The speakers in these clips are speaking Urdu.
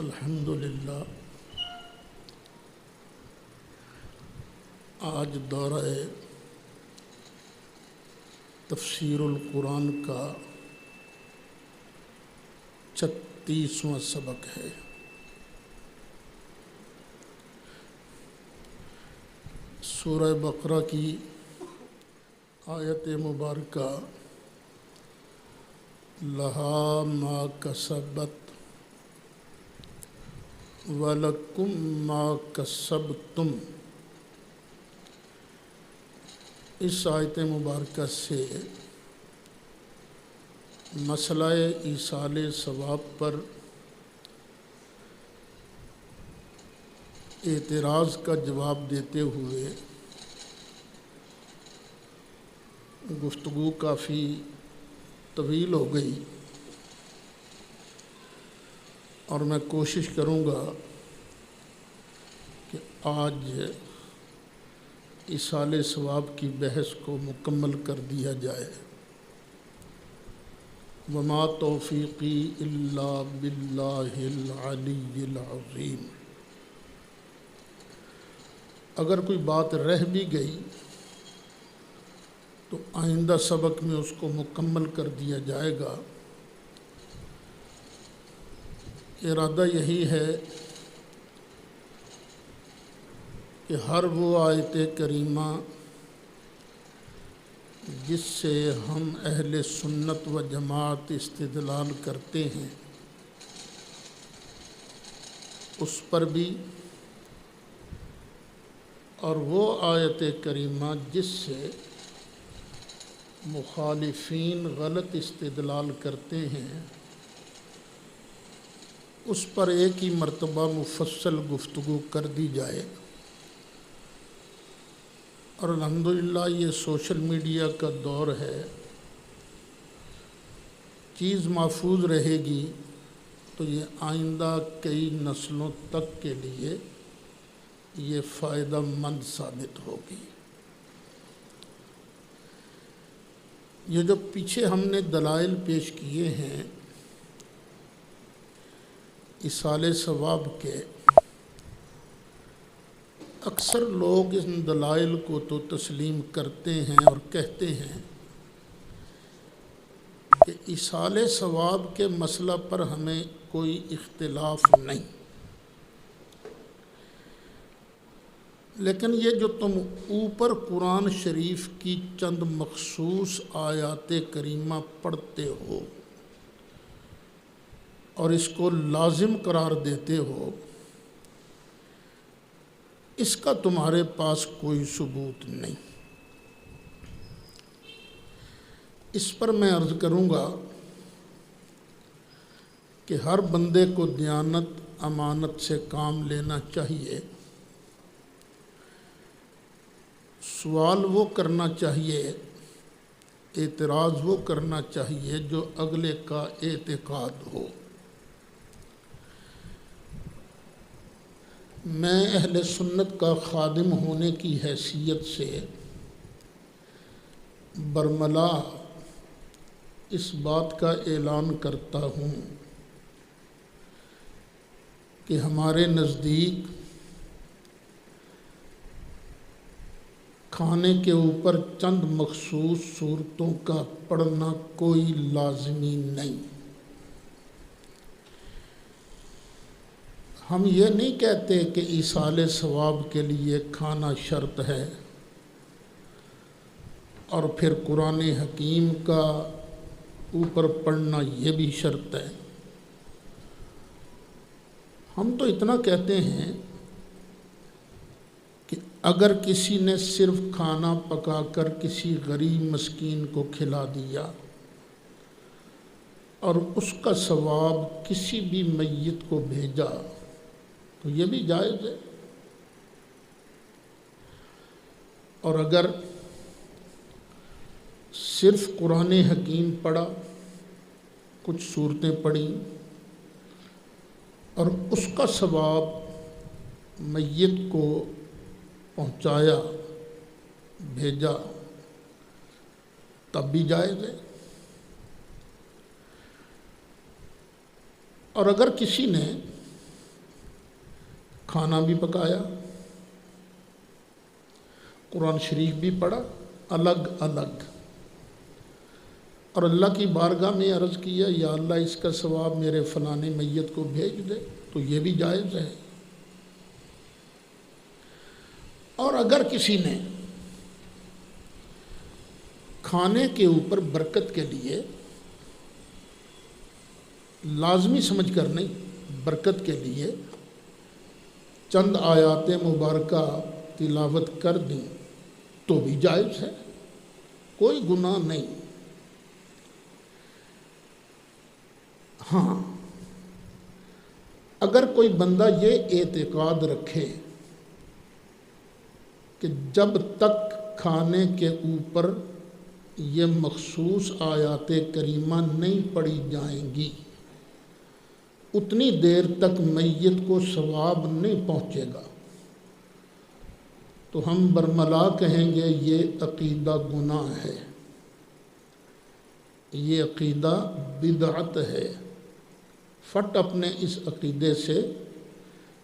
الحمدللہ آج دورہ تفسیر القرآن کا 36واں سبق ہے۔ سورہ بقرہ کی آیت مبارکہ لہا ما کسبت وَلَكُمْ مَا كَسَبْتُمْ، اس آیت مبارکہ سے مسئلہ ایصال ثواب پر اعتراض کا جواب دیتے ہوئے گفتگو کافی طویل ہو گئی، اور میں کوشش کروں گا کہ آج ایصال ثواب کی بحث کو مکمل کر دیا جائے۔ وما توفیقی الا باللہ العلی العظیم۔ اگر کوئی بات رہ بھی گئی تو آئندہ سبق میں اس کو مکمل کر دیا جائے گا۔ ارادہ یہی ہے کہ ہر وہ آیت کریمہ جس سے ہم اہل سنت و جماعت استدلال کرتے ہیں اس پر بھی، اور وہ آیت کریمہ جس سے مخالفین غلط استدلال کرتے ہیں اس پر ایک ہی مرتبہ مفصل گفتگو کر دی جائے۔ اور الحمدللہ یہ سوشل میڈیا کا دور ہے، چیز محفوظ رہے گی تو یہ آئندہ کئی نسلوں تک کے لیے یہ فائدہ مند ثابت ہوگی۔ یہ جو پیچھے ہم نے دلائل پیش کیے ہیں ایصال ثواب کے، اکثر لوگ ان دلائل کو تو تسلیم کرتے ہیں اور کہتے ہیں کہ ایصال ثواب کے مسئلہ پر ہمیں کوئی اختلاف نہیں، لیکن یہ جو تم اوپر قرآن شریف کی چند مخصوص آیات کریمہ پڑھتے ہو اور اس کو لازم قرار دیتے ہو، اس کا تمہارے پاس کوئی ثبوت نہیں۔ اس پر میں عرض کروں گا کہ ہر بندے کو دیانت امانت سے کام لینا چاہیے۔ سوال وہ کرنا چاہیے، اعتراض وہ کرنا چاہیے جو اگلے کا اعتقاد ہو۔ میں اہل سنت کا خادم ہونے کی حیثیت سے برملا اس بات کا اعلان کرتا ہوں کہ ہمارے نزدیک کھانے کے اوپر چند مخصوص صورتوں کا پڑھنا کوئی لازمی نہیں۔ ہم یہ نہیں کہتے کہ ایصال ثواب کے لیے کھانا شرط ہے اور پھر قرآن حکیم کا اوپر پڑھنا یہ بھی شرط ہے۔ ہم تو اتنا کہتے ہیں کہ اگر کسی نے صرف کھانا پکا کر کسی غریب مسکین کو کھلا دیا اور اس کا ثواب کسی بھی میت کو بھیجا تو یہ بھی جائز ہے، اور اگر صرف قرآن حکیم پڑھا، کچھ صورتیں پڑھیں اور اس کا ثواب میت کو پہنچایا، بھیجا، تب بھی جائز ہے۔ اور اگر کسی نے کھانا بھی پکایا، قرآن شریف بھی پڑھا الگ الگ، اور اللہ کی بارگاہ میں عرض کیا یا اللہ اس کا ثواب میرے فلانے میت کو بھیج دے، تو یہ بھی جائز ہے۔ اور اگر کسی نے کھانے کے اوپر برکت کے لیے، لازمی سمجھ کر نہیں، برکت کے لیے چند آیات مبارکہ تلاوت کر دیں تو بھی جائز ہے، کوئی گناہ نہیں۔ ہاں، اگر کوئی بندہ یہ اعتقاد رکھے کہ جب تک کھانے کے اوپر یہ مخصوص آیات کریمہ نہیں پڑھی جائیں گی اتنی دیر تک میت کو ثواب نہیں پہنچے گا، تو ہم برملا کہیں گے یہ عقیدہ گناہ ہے، یہ عقیدہ بدعت ہے۔ فٹ اپنے اس عقیدے سے،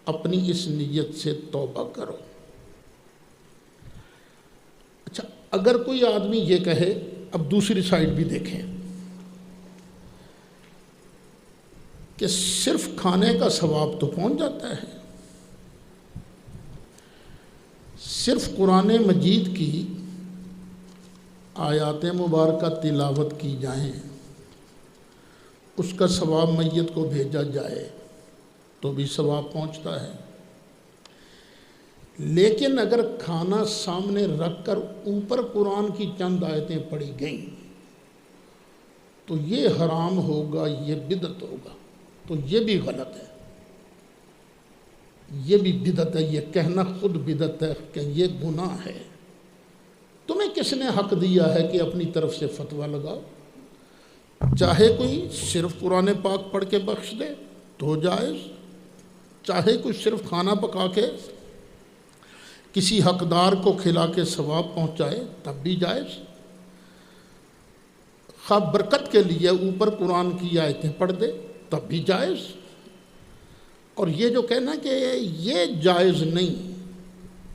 اپنی اس نیت سے توبہ کرو۔ اچھا، اگر کوئی آدمی یہ کہے، اب دوسری سائڈ بھی دیکھیں کہ صرف کھانے کا ثواب تو پہنچ جاتا ہے، صرف قرآن مجید کی آیات مبارکہ تلاوت کی جائیں، اس کا ثواب میت کو بھیجا جائے تو بھی ثواب پہنچتا ہے۔ لیکن اگر کھانا سامنے رکھ کر اوپر قرآن کی چند آیتیں پڑھی گئیں تو یہ حرام ہوگا، یہ بدعت ہوگا، تو یہ بھی غلط ہے، یہ بھی بدعت ہے۔ یہ کہنا خود بدعت ہے کہ یہ گناہ ہے۔ تمہیں کس نے حق دیا ہے کہ اپنی طرف سے فتویٰ لگاؤ؟ چاہے کوئی صرف قرآن پاک پڑھ کے بخش دے تو جائز، چاہے کوئی صرف کھانا پکا کے کسی حقدار کو کھلا کے ثواب پہنچائے تب بھی جائز۔ خواہ برکت کے لیے اوپر قرآن کی آیتیں پڑھ دے تب بھی جائز۔ اور یہ جو کہنا کہ یہ جائز نہیں،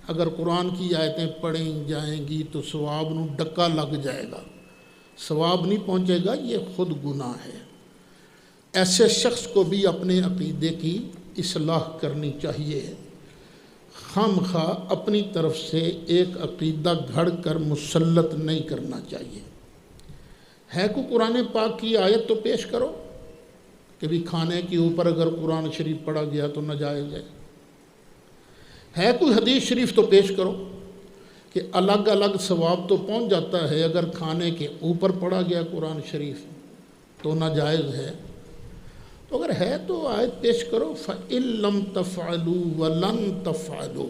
اگر قرآن کی آیتیں پڑھیں جائیں گی تو ثواب نو ڈکا لگ جائے گا، ثواب نہیں پہنچے گا، یہ خود گناہ ہے۔ ایسے شخص کو بھی اپنے عقیدے کی اصلاح کرنی چاہیے، خام خواہ اپنی طرف سے ایک عقیدہ گھڑ کر مسلط نہیں کرنا چاہیے۔ ہے کوئی قرآن پاک کی آیت تو پیش کرو کہ بھی کھانے کے اوپر اگر قرآن شریف پڑھا گیا تو ناجائز ہے کوئی حدیث شریف تو پیش کرو کہ الگ الگ ثواب تو پہنچ جاتا ہے، اگر کھانے کے اوپر پڑھا گیا قرآن شریف تو ناجائز ہے۔ تو اگر ہے تو آیت پیش کرو، فَإِن لَّمْ تَفْعَلُوا وَلَن تَفْعَلُوا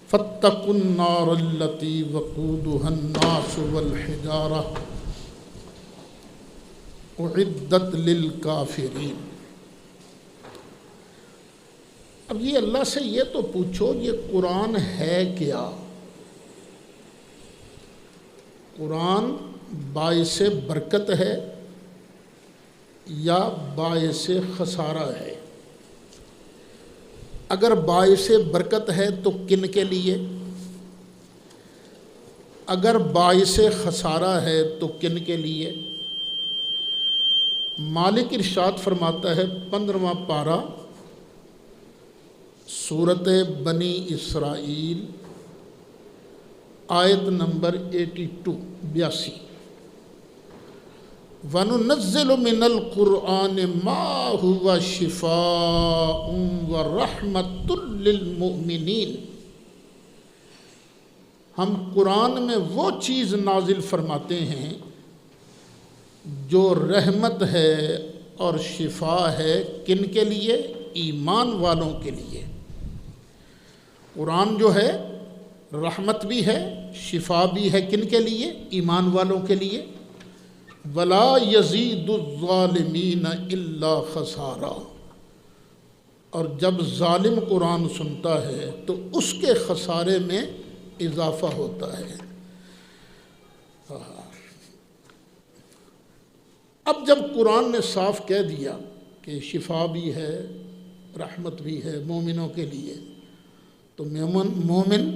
فَاتَّقُوا النَّارَ الَّتِي وَقُودُهَا النَّاسُ وَالْحِجَارَةُ اعدت للکافرین۔ اب یہ اللہ سے یہ تو پوچھو یہ قرآن ہے کیا؟ قرآن باعث برکت ہے یا باعث خسارہ ہے؟ اگر باعث برکت ہے تو کن کے لیے؟ اگر باعث خسارہ ہے تو کن کے لیے؟ مالک ارشاد فرماتا ہے 15واں پارہ سورۃ بنی اسرائیل آیت نمبر 82 وَنُنَزِّلُ مِنَ الْقُرْآنِ مَا هُوَ شِفَاءٌ وَرَحْمَةٌ لِّلْمُؤْمِنِينَ۔ ہم قرآن میں وہ چیز نازل فرماتے ہیں جو رحمت ہے اور شفا ہے، کن کے لیے؟ ایمان والوں کے لیے۔ قرآن جو ہے رحمت بھی ہے، شفا بھی ہے، کن کے لیے؟ ایمان والوں کے لیے۔ وَلَا يَزِيدُ الظَّالِمِينَ إِلَّا خَسَارًا۔ اور جب ظالم قرآن سنتا ہے تو اس کے خسارے میں اضافہ ہوتا ہے۔ اب جب قرآن نے صاف کہہ دیا کہ شفا بھی ہے، رحمت بھی ہے مومنوں کے لیے۔ تو مومن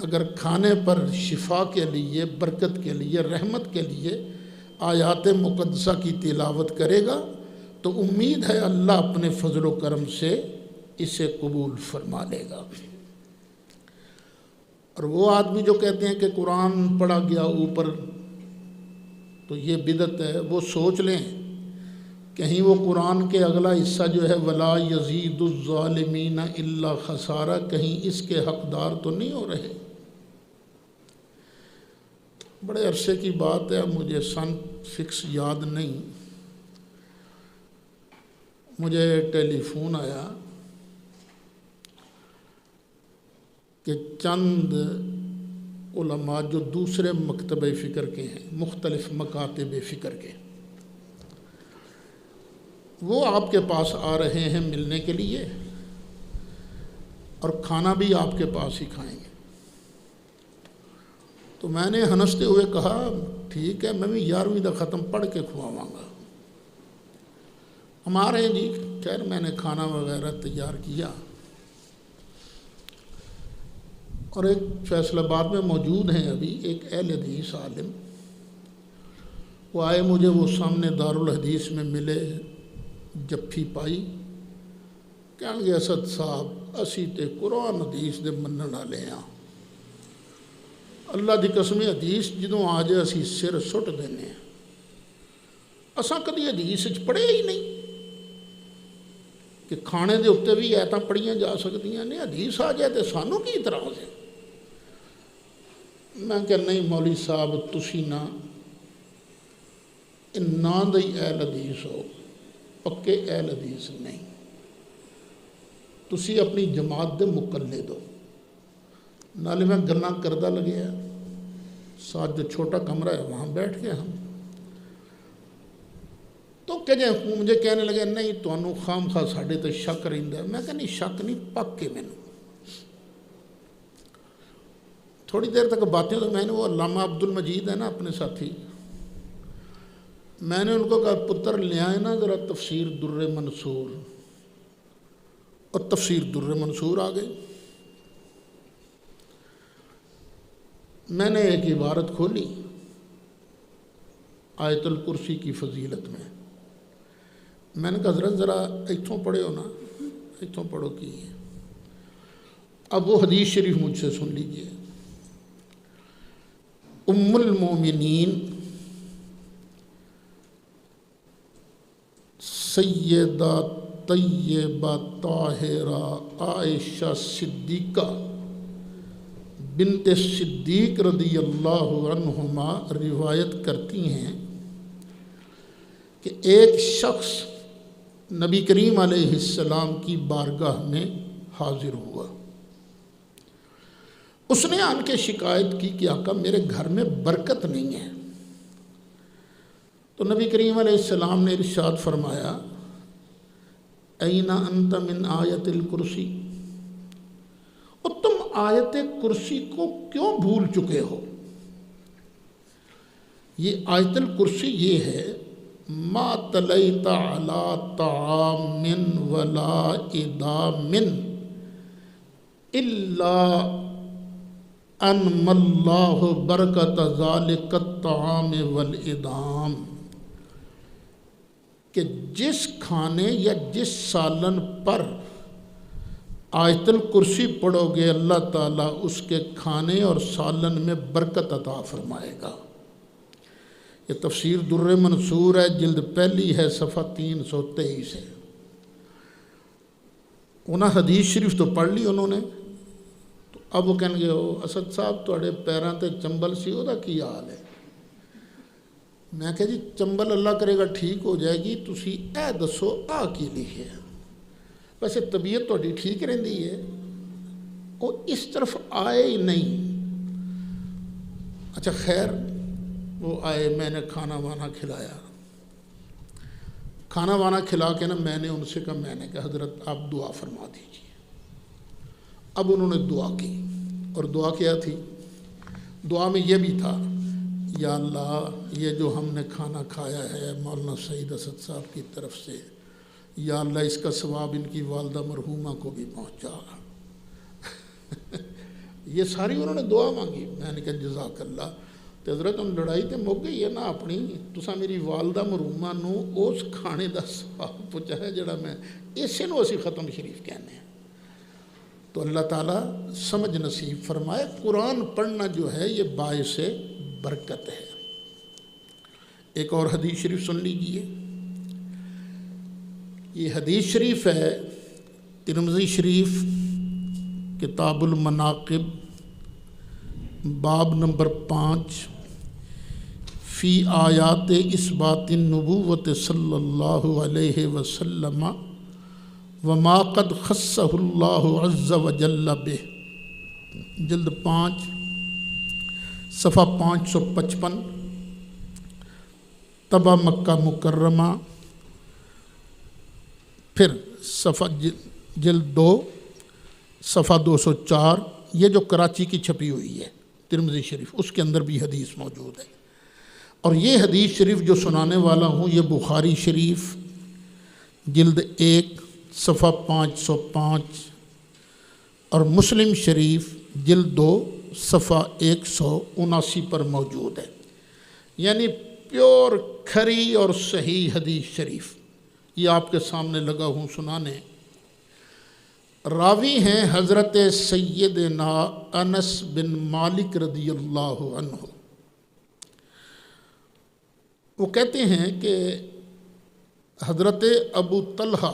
اگر کھانے پر شفا کے لیے، برکت کے لیے، رحمت کے لیے آیات مقدسہ کی تلاوت کرے گا تو امید ہے اللہ اپنے فضل و کرم سے اسے قبول فرما لے گا۔ اور وہ آدمی جو کہتے ہیں کہ قرآن پڑھا گیا اوپر تو یہ بدعت ہے، وہ سوچ لیں کہیں وہ قرآن کے اگلا حصہ جو ہے وَلَا يَزِيدُ الظَّالِمِينَ إِلَّا خَسَارًا، کہیں اس کے حقدار تو نہیں ہو رہے۔ بڑے عرصے کی بات ہے، مجھے سن فکس یاد نہیں، مجھے ٹیلی فون آیا کہ چند علماء جو دوسرے مکتب فکر کے ہیں، مختلف مکاتب فکر کے، وہ آپ کے پاس آ رہے ہیں ملنے کے لیے اور کھانا بھی آپ کے پاس ہی کھائیں گے۔ تو میں نے ہنستے ہوئے کہا ٹھیک ہے، میں بھی 11ویں دا ختم پڑھ کے کھواواں گا۔ ہمارے جی خیر میں نے کھانا وغیرہ تیار کیا اور ایک فیصل آباد میں موجود ہیں ابھی ایک اہل حدیث عالم، وہ آئے، مجھے وہ سامنے دارالحدیث میں ملے، جفی پائی، کہنے گے اسد صاحب اسی تے قرآن حدیث دے منن والے ہاں، اللہ دی قسم حدیث جدوں آ جائے اسی سر سٹ دینے ہیں، اساں کدی حدیث پڑھے ہی نہیں کہ کھانے دے اتنے بھی ایتاں پڑھیاں جا سکتیاں نے، حدیث آ جائے تو سانوں کی اعتراض ہے۔ میں کہ نہیں مولوی صاحب تسی نہ نہ دئی اہل حدیث ہو، پکے اہل حدیث نہیں، تسی اپنی جماعت دے مقلد ہو۔ نالے میں گلاں کردہ لگیا، ساتھ جو چھوٹا کمرہ ہے وہاں بیٹھ گئے ہم، تو کہ مجھے کہنے لگے نہیں تمہیں خام خواہ ساڈے تے شک رہندا ہے۔ میں کہ نہیں شک نہیں، پک کے مینوں تھوڑی دیر تک باتیں تو میں نے وہ علامہ عبد المجید ہے نا اپنے ساتھی، میں نے ان کو کہا پتر لے آئے نا ذرا تفسیر در منصور، اور تفسیر در منصور آ گئی۔ میں نے ایک عبارت کھولی آیت الکرسی کی فضیلت میں نے کہا حضرت ذرا اتھوں پڑھے ہو نا، اتھوں پڑھو کی ہے۔ اب وہ حدیث شریف مجھ سے سن لیجئے، ام المومنین سیدہ طیبہ طاہرہ عائشہ صدیقہ بنت صدیق رضی اللہ عنہما روایت کرتی ہیں کہ ایک شخص نبی کریم علیہ السلام کی بارگاہ میں حاضر ہوا، اس نے آن کے شکایت کی کہ آقا میرے گھر میں برکت نہیں ہے۔ تو نبی کریم علیہ السلام نے ارشاد فرمایا این انت من آیت الکرسی، اور تم آیت کرسی کو کیوں بھول چکے ہو؟ یہ آیت الکرسی یہ ہے ما تلیت علی طعام ولا ادام الا انم اللہ برکت ذالک الطعام والادام، کہ جس کھانے یا جس سالن پر آیت الکرسی پڑھو گے اللہ تعالیٰ اس کے کھانے اور سالن میں برکت عطا فرمائے گا۔ یہ تفسیر در منصور ہے، جلد پہلی ہے، صفحہ 323 ہے۔ انہاں حدیث شریف تو پڑھ لی انہوں نے، تو اب وہ کہیں گے اسد صاحب تھوڑے پیراں تے چمبل سی وہ کی حال ہے؟ میں کہا جی چمبل اللہ کرے گا ٹھیک ہو جائے گی، تسی اے دسو آ کی لکھے، ویسے طبیعت تھوڑی ٹھیک رہندی ہے، وہ اس طرف آئے ہی نہیں۔ اچھا خیر وہ آئے، میں نے کھانا وانا کھلایا، کھانا وانا کھلا کے نا میں نے ان سے کہا، میں نے کہا حضرت آپ دعا فرما دیجیے۔ اب انہوں نے دعا کی، اور دعا کیا تھی؟ دعا میں یہ بھی تھا یا اللہ یہ جو ہم نے کھانا کھایا ہے مولانا سعید اسد صاحب کی طرف سے، یا اللہ اس کا ثواب ان کی والدہ مرحومہ کو بھی پہنچا۔ یہ ساری انہوں نے دعا مانگی۔ میں نے کہا جزاک اللہ، تو حضرت ہم لڑائی تے مک گئی ہے نا اپنی، تساں میری والدہ مرحومہ نو اس کھانے دا ثواب پہنچا ہے جڑا میں اسے نو اسی ختم شریف کہنے ہیں۔ تو اللہ تعالیٰ سمجھ نصیب فرمائے۔ قرآن پڑھنا جو ہے یہ باعث برکت ہے۔ ایک اور حدیث شریف سن لیجئے، یہ حدیث شریف ہے ترمذی شریف کتاب المناقب باب نمبر 5 فی آیات اثبات النبوت صلی اللہ علیہ وسلم وما قد خصہ اللہ عز وجل بہ، جلد 5 صفحہ 555، طبع مکہ مکرمہ، پھر صفحہ جلد 2 صفحہ 204، یہ جو کراچی کی چھپی ہوئی ہے ترمذی شریف، اس کے اندر بھی حدیث موجود ہے۔ اور یہ حدیث شریف جو سنانے والا ہوں یہ بخاری شریف جلد 1 صفحہ 505 اور مسلم شریف جلد 2 صفحہ 179 پر موجود ہے، یعنی پیور کھری اور صحیح حدیث شریف یہ آپ کے سامنے لگا ہوں سنانے۔ راوی ہیں حضرت سیدنا انس بن مالک رضی اللہ عنہ۔ وہ کہتے ہیں کہ حضرت ابو طلحہ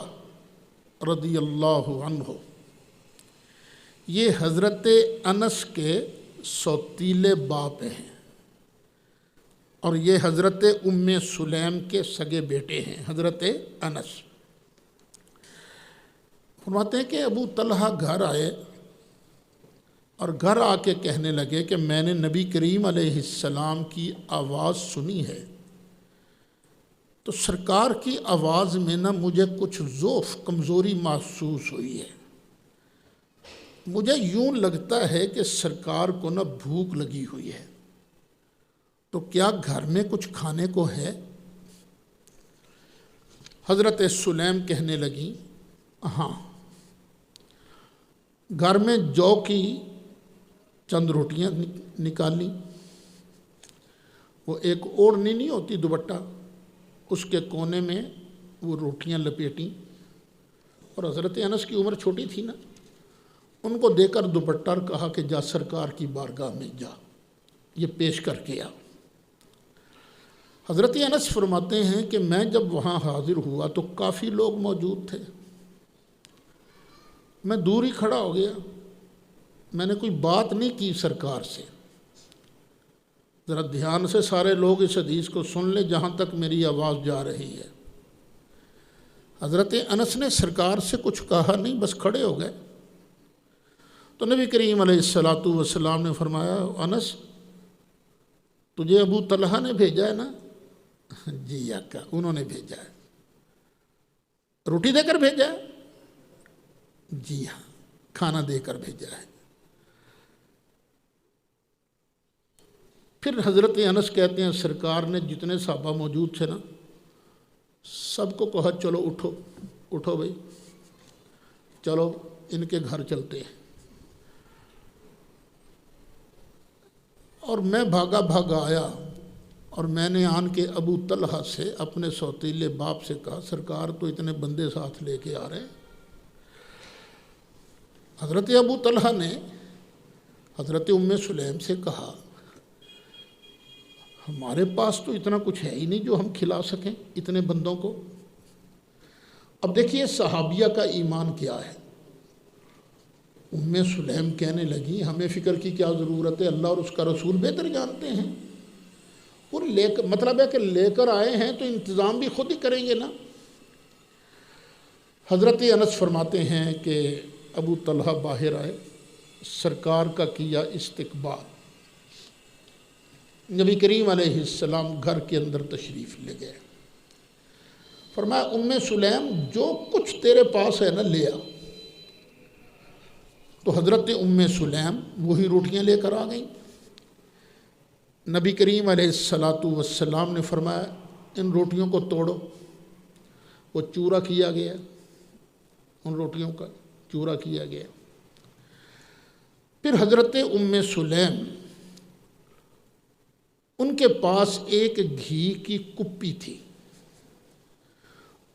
رضی اللہ عنہ یہ حضرت انس کے سوتیلے باپ ہیں، اور یہ حضرت ام سلیم کے سگے بیٹے ہیں حضرت انس۔ فرماتے ہیں کہ ابو طلحہ گھر آئے اور گھر آ کے کہنے لگے کہ میں نے نبی کریم علیہ السلام کی آواز سنی ہے، تو سرکار کی آواز میں نہ مجھے کچھ ضعف کمزوری محسوس ہوئی ہے۔ مجھے یوں لگتا ہے کہ سرکار کو نہ بھوک لگی ہوئی ہے، تو کیا گھر میں کچھ کھانے کو ہے؟ حضرت سلیم کہنے لگیں ہاں، گھر میں جو کی چند روٹیاں نکالی، وہ ایک اوڑھنی نہیں ہوتی دوپٹہ، اس کے کونے میں وہ روٹیاں لپیٹیں، اور حضرت انس کی عمر چھوٹی تھی نا، ان کو دے کر دوپٹہ کہا کہ جا سرکار کی بارگاہ میں جا، یہ پیش کر کے آ۔ حضرت انس فرماتے ہیں کہ میں جب وہاں حاضر ہوا تو کافی لوگ موجود تھے، میں دور ہی کھڑا ہو گیا، میں نے کوئی بات نہیں کی سرکار سے۔ ذرا دھیان سے سارے لوگ اس حدیث کو سن لیں جہاں تک میری آواز جا رہی ہے۔ حضرت انس نے سرکار سے کچھ کہا نہیں، بس کھڑے ہو گئے۔ تو نبی کریم علیہ السلام نے فرمایا انس تجھے ابو طلحہ نے بھیجا ہے نا؟ جی آقا، انہوں نے بھیجا ہے۔ روٹی دے کر بھیجا ہے؟ جی ہاں، کھانا دے کر بھیجا ہے۔ پھر حضرت انس کہتے ہیں سرکار نے جتنے صحابہ موجود تھے نا سب کو کہا چلو اٹھو اٹھو بھائی، چلو ان کے گھر چلتے ہیں۔ اور میں بھاگا بھاگا آیا اور میں نے آن کے ابو طلحہ سے اپنے سوتیلے باپ سے کہا سرکار تو اتنے بندے ساتھ لے کے آ رہے ہیں۔ حضرت ابو طلحہ نے حضرت ام سلیم سے کہا ہمارے پاس تو اتنا کچھ ہے ہی نہیں جو ہم کھلا سکیں اتنے بندوں کو۔ اب دیکھیے صحابیہ کا ایمان کیا ہے۔ ام سلیم کہنے لگی ہمیں فکر کی کیا ضرورت ہے، اللہ اور اس کا رسول بہتر جانتے ہیں۔ اور مطلب ہے کہ لے کر آئے ہیں تو انتظام بھی خود ہی کریں گے نا۔ حضرت انس فرماتے ہیں کہ ابو طلحہ باہر آئے، سرکار کا کیا استقبال، نبی کریم علیہ السلام گھر کے اندر تشریف لے گئے۔ فرمایا ام سلیم جو کچھ تیرے پاس ہے نا لے آ۔ تو حضرت ام سلیم وہی روٹیاں لے کر آ گئیں۔ نبی کریم علیہ السلام نے فرمایا ان روٹیوں کو توڑو۔ وہ چورا کیا گیا، ان روٹیوں کا چورا کیا گیا۔ پھر حضرت ام سلیم، ان کے پاس ایک گھی کی کپی تھی،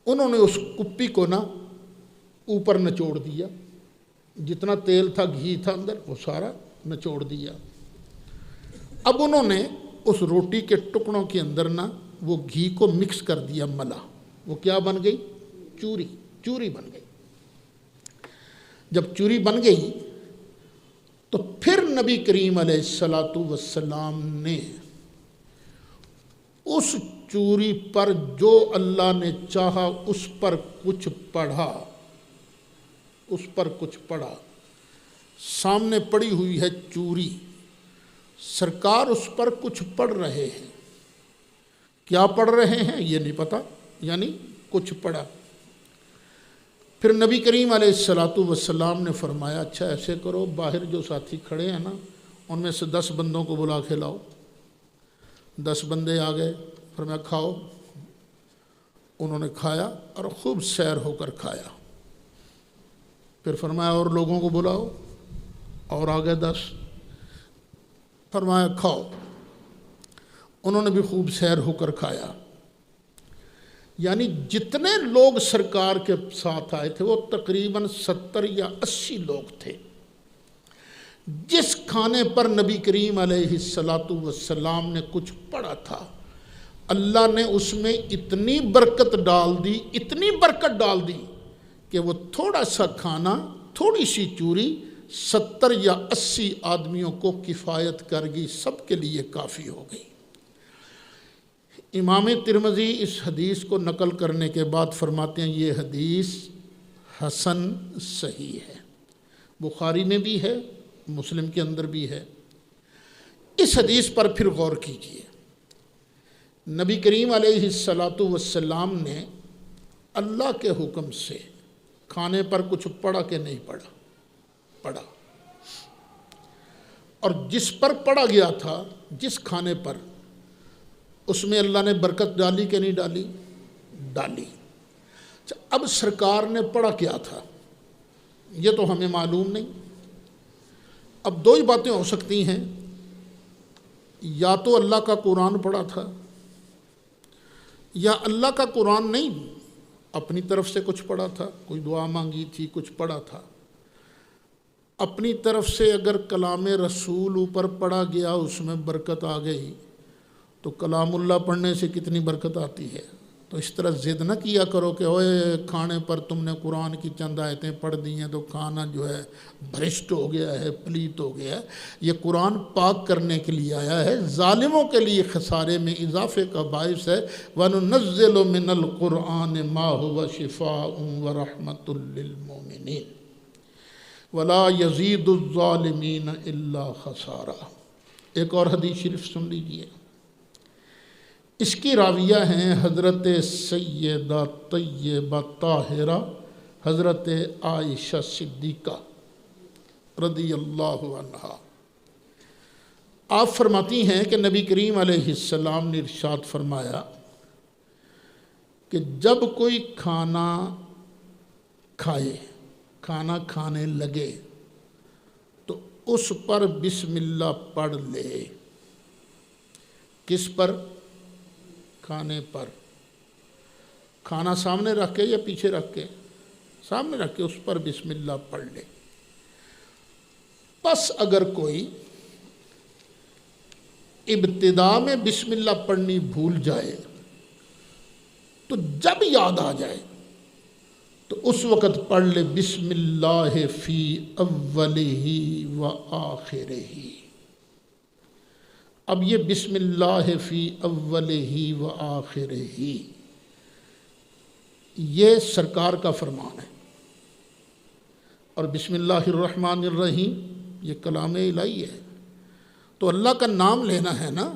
انہوں نے اس کپی کو اوپر نچوڑ دیا، جتنا تیل تھا گھی تھا اندر وہ سارا نچوڑ دیا۔ اب انہوں نے اس روٹی کے ٹکڑوں کے اندر وہ گھی کو مکس کر دیا، ملا، وہ کیا بن گئی؟ چوری بن گئی۔ جب چوری بن گئی تو پھر نبی کریم علیہ السلام نے اس چوری پر جو اللہ نے چاہا اس پر کچھ پڑھا، سامنے پڑی ہوئی ہے چوری، سرکار اس پر کچھ پڑھ رہے ہیں، کیا پڑھ رہے ہیں یہ نہیں پتا، یعنی کچھ پڑھا۔ پھر نبی کریم علیہ السلام نے فرمایا اچھا ایسے کرو، باہر جو ساتھی کھڑے ہیں ان میں سے 10 بندوں کو بلا کے لاؤ۔ 10 بندے آ گئے، فرمایا کھاؤ۔ انہوں نے کھایا اور خوب سیر ہو کر کھایا۔ پھر فرمایا اور لوگوں کو بلاؤ، اور آ گئے 10، فرمایا کھاؤ۔ انہوں نے بھی خوب سیر ہو کر کھایا۔ یعنی جتنے لوگ سرکار کے ساتھ آئے تھے وہ تقریباً 70 یا 80 لوگ تھے۔ جس کھانے پر نبی کریم علیہ السلام نے کچھ پڑھا تھا، اللہ نے اس میں اتنی برکت ڈال دی کہ وہ تھوڑا سا کھانا، تھوڑی سی چوری 70 یا 80 آدمیوں کو کفایت کر گئی، سب کے لیے کافی ہو گئی۔ امام ترمذی اس حدیث کو نقل کرنے کے بعد فرماتے ہیں یہ حدیث حسن صحیح ہے، بخاری میں بھی ہے، مسلم کے اندر بھی ہے۔ اس حدیث پر پھر غور کیجئے، نبی کریم علیہ السلام نے اللہ کے حکم سے کھانے پر کچھ پڑھا کہ نہیں پڑھا، اور جس پر پڑھا گیا تھا، جس کھانے پر، اس میں اللہ نے برکت ڈالی کہ نہیں ڈالی۔ اب سرکار نے پڑھا کیا تھا یہ تو ہمیں معلوم نہیں۔ اب 2 ہی باتیں ہو سکتی ہیں، یا تو اللہ کا قرآن پڑھا تھا، یا اللہ کا قرآن نہیں، اپنی طرف سے کچھ پڑھا تھا، کوئی دعا مانگی تھی، کچھ پڑھا تھا۔ اپنی طرف سے اگر کلام رسول اوپر پڑھا گیا، اس میں برکت آ گئی، تو کلام اللہ پڑھنے سے کتنی برکت آتی ہے۔ تو اس طرح ضد نہ کیا کرو کہ اوئے کھانے پر تم نے قرآن کی چند آیتیں پڑھ دی ہیں تو کھانا جو ہے بھرشٹ ہو گیا ہے، پلیت ہو گیا ہے۔ یہ قرآن پاک کرنے کے لیے آیا ہے، ظالموں کے لیے خسارے میں اضافے کا باعث ہے۔ وَنُنَزِّلُ مِنَ الْقُرْآنِ مَا هُوَ شِفَاءٌ وَرَحْمَةٌ لِّلْمُؤْمِنِينَ وَلَا يَزِيدُ الظَّالِمِينَ إِلَّا خَسَارًا۔ ایک اور حدیث شریف سن لیجئے، اس کی راویہ ہیں حضرت سیدہ طیبہ طاہرہ، حضرت عائشہ صدیقہ رضی اللہ عنہا۔ آپ فرماتی ہیں کہ نبی کریم علیہ السلام نے ارشاد فرمایا کہ جب کوئی کھانا کھائے، کھانا کھانے لگے، تو اس پر بسم اللہ پڑھ لے۔ کس پر؟ کھانے پر۔ کھانا سامنے رکھ کے یا پیچھے رکھ کے؟ سامنے رکھ کے اس پر بسم اللہ پڑھ لے۔ پس اگر کوئی ابتدا میں بسم اللہ پڑھنی بھول جائے تو جب یاد آ جائے تو اس وقت پڑھ لے بسم اللہ فی اولہ و آخرہ۔ اب یہ بسم اللہ فی اولہ و آخرہ یہ سرکار کا فرمان ہے، اور بسم اللہ الرحمن الرحیم یہ کلام الہی ہے۔ تو اللہ کا نام لینا ہے نا،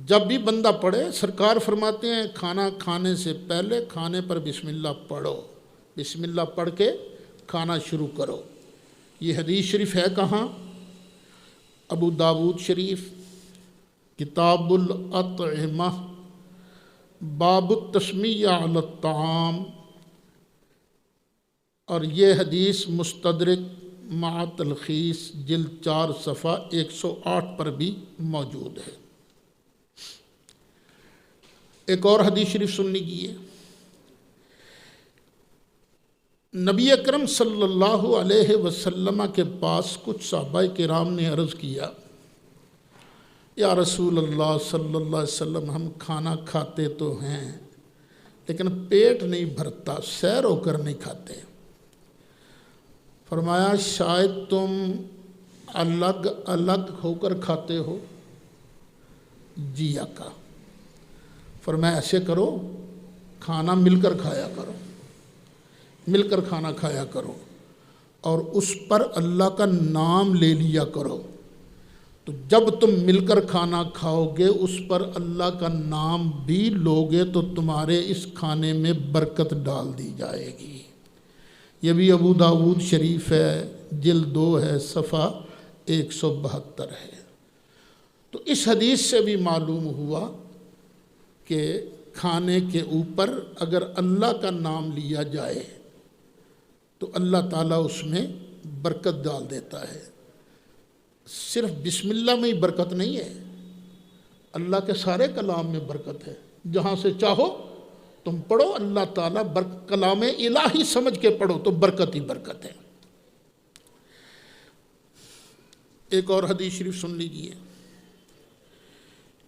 جب بھی بندہ پڑھے، سرکار فرماتے ہیں کھانا کھانے سے پہلے کھانے پر بسم اللہ پڑھو، بسم اللہ پڑھ کے کھانا شروع کرو۔ یہ حدیث شریف ہے کہاں؟ ابو داود شریف، کتاب الاطعمہ، باب التسمیہ علی الطعام، اور یہ حدیث مستدرک مع تلخیص جلد 4 صفحہ 108 پر بھی موجود ہے۔ ایک اور حدیث شریف سن لیجیے۔ نبی اکرم صلی اللہ علیہ وسلم کے پاس کچھ صحابہ کرام نے عرض کیا، یا رسول اللہ صلی اللہ علیہ وسلم، ہم کھانا کھاتے تو ہیں لیکن پیٹ نہیں بھرتا، سیر ہو کر نہیں کھاتے۔ فرمایا شاید تم الگ الگ ہو کر کھاتے ہو؟ جی آقا۔ فرمایا ایسے کرو، کھانا مل کر کھایا کرو، مل کر کھانا کھایا کرو، اور اس پر اللہ کا نام لے لیا کرو۔ تو جب تم مل کر کھانا کھاؤ گے، اس پر اللہ کا نام بھی لوگے تو تمہارے اس کھانے میں برکت ڈال دی جائے گی۔ یہ بھی ابو داود شریف ہے، جلد 2 ہے، صفحہ 172 ہے۔ تو اس حدیث سے بھی معلوم ہوا کہ کھانے کے اوپر اگر اللہ کا نام لیا جائے تو اللہ تعالیٰ اس میں برکت ڈال دیتا ہے۔ صرف بسم اللہ میں ہی برکت نہیں ہے، اللہ کے سارے کلام میں برکت ہے۔ جہاں سے چاہو تم پڑھو، اللہ تعالیٰ کلام الہی سمجھ کے پڑھو تو برکت ہی برکت ہے۔ ایک اور حدیث شریف سن لیجیے،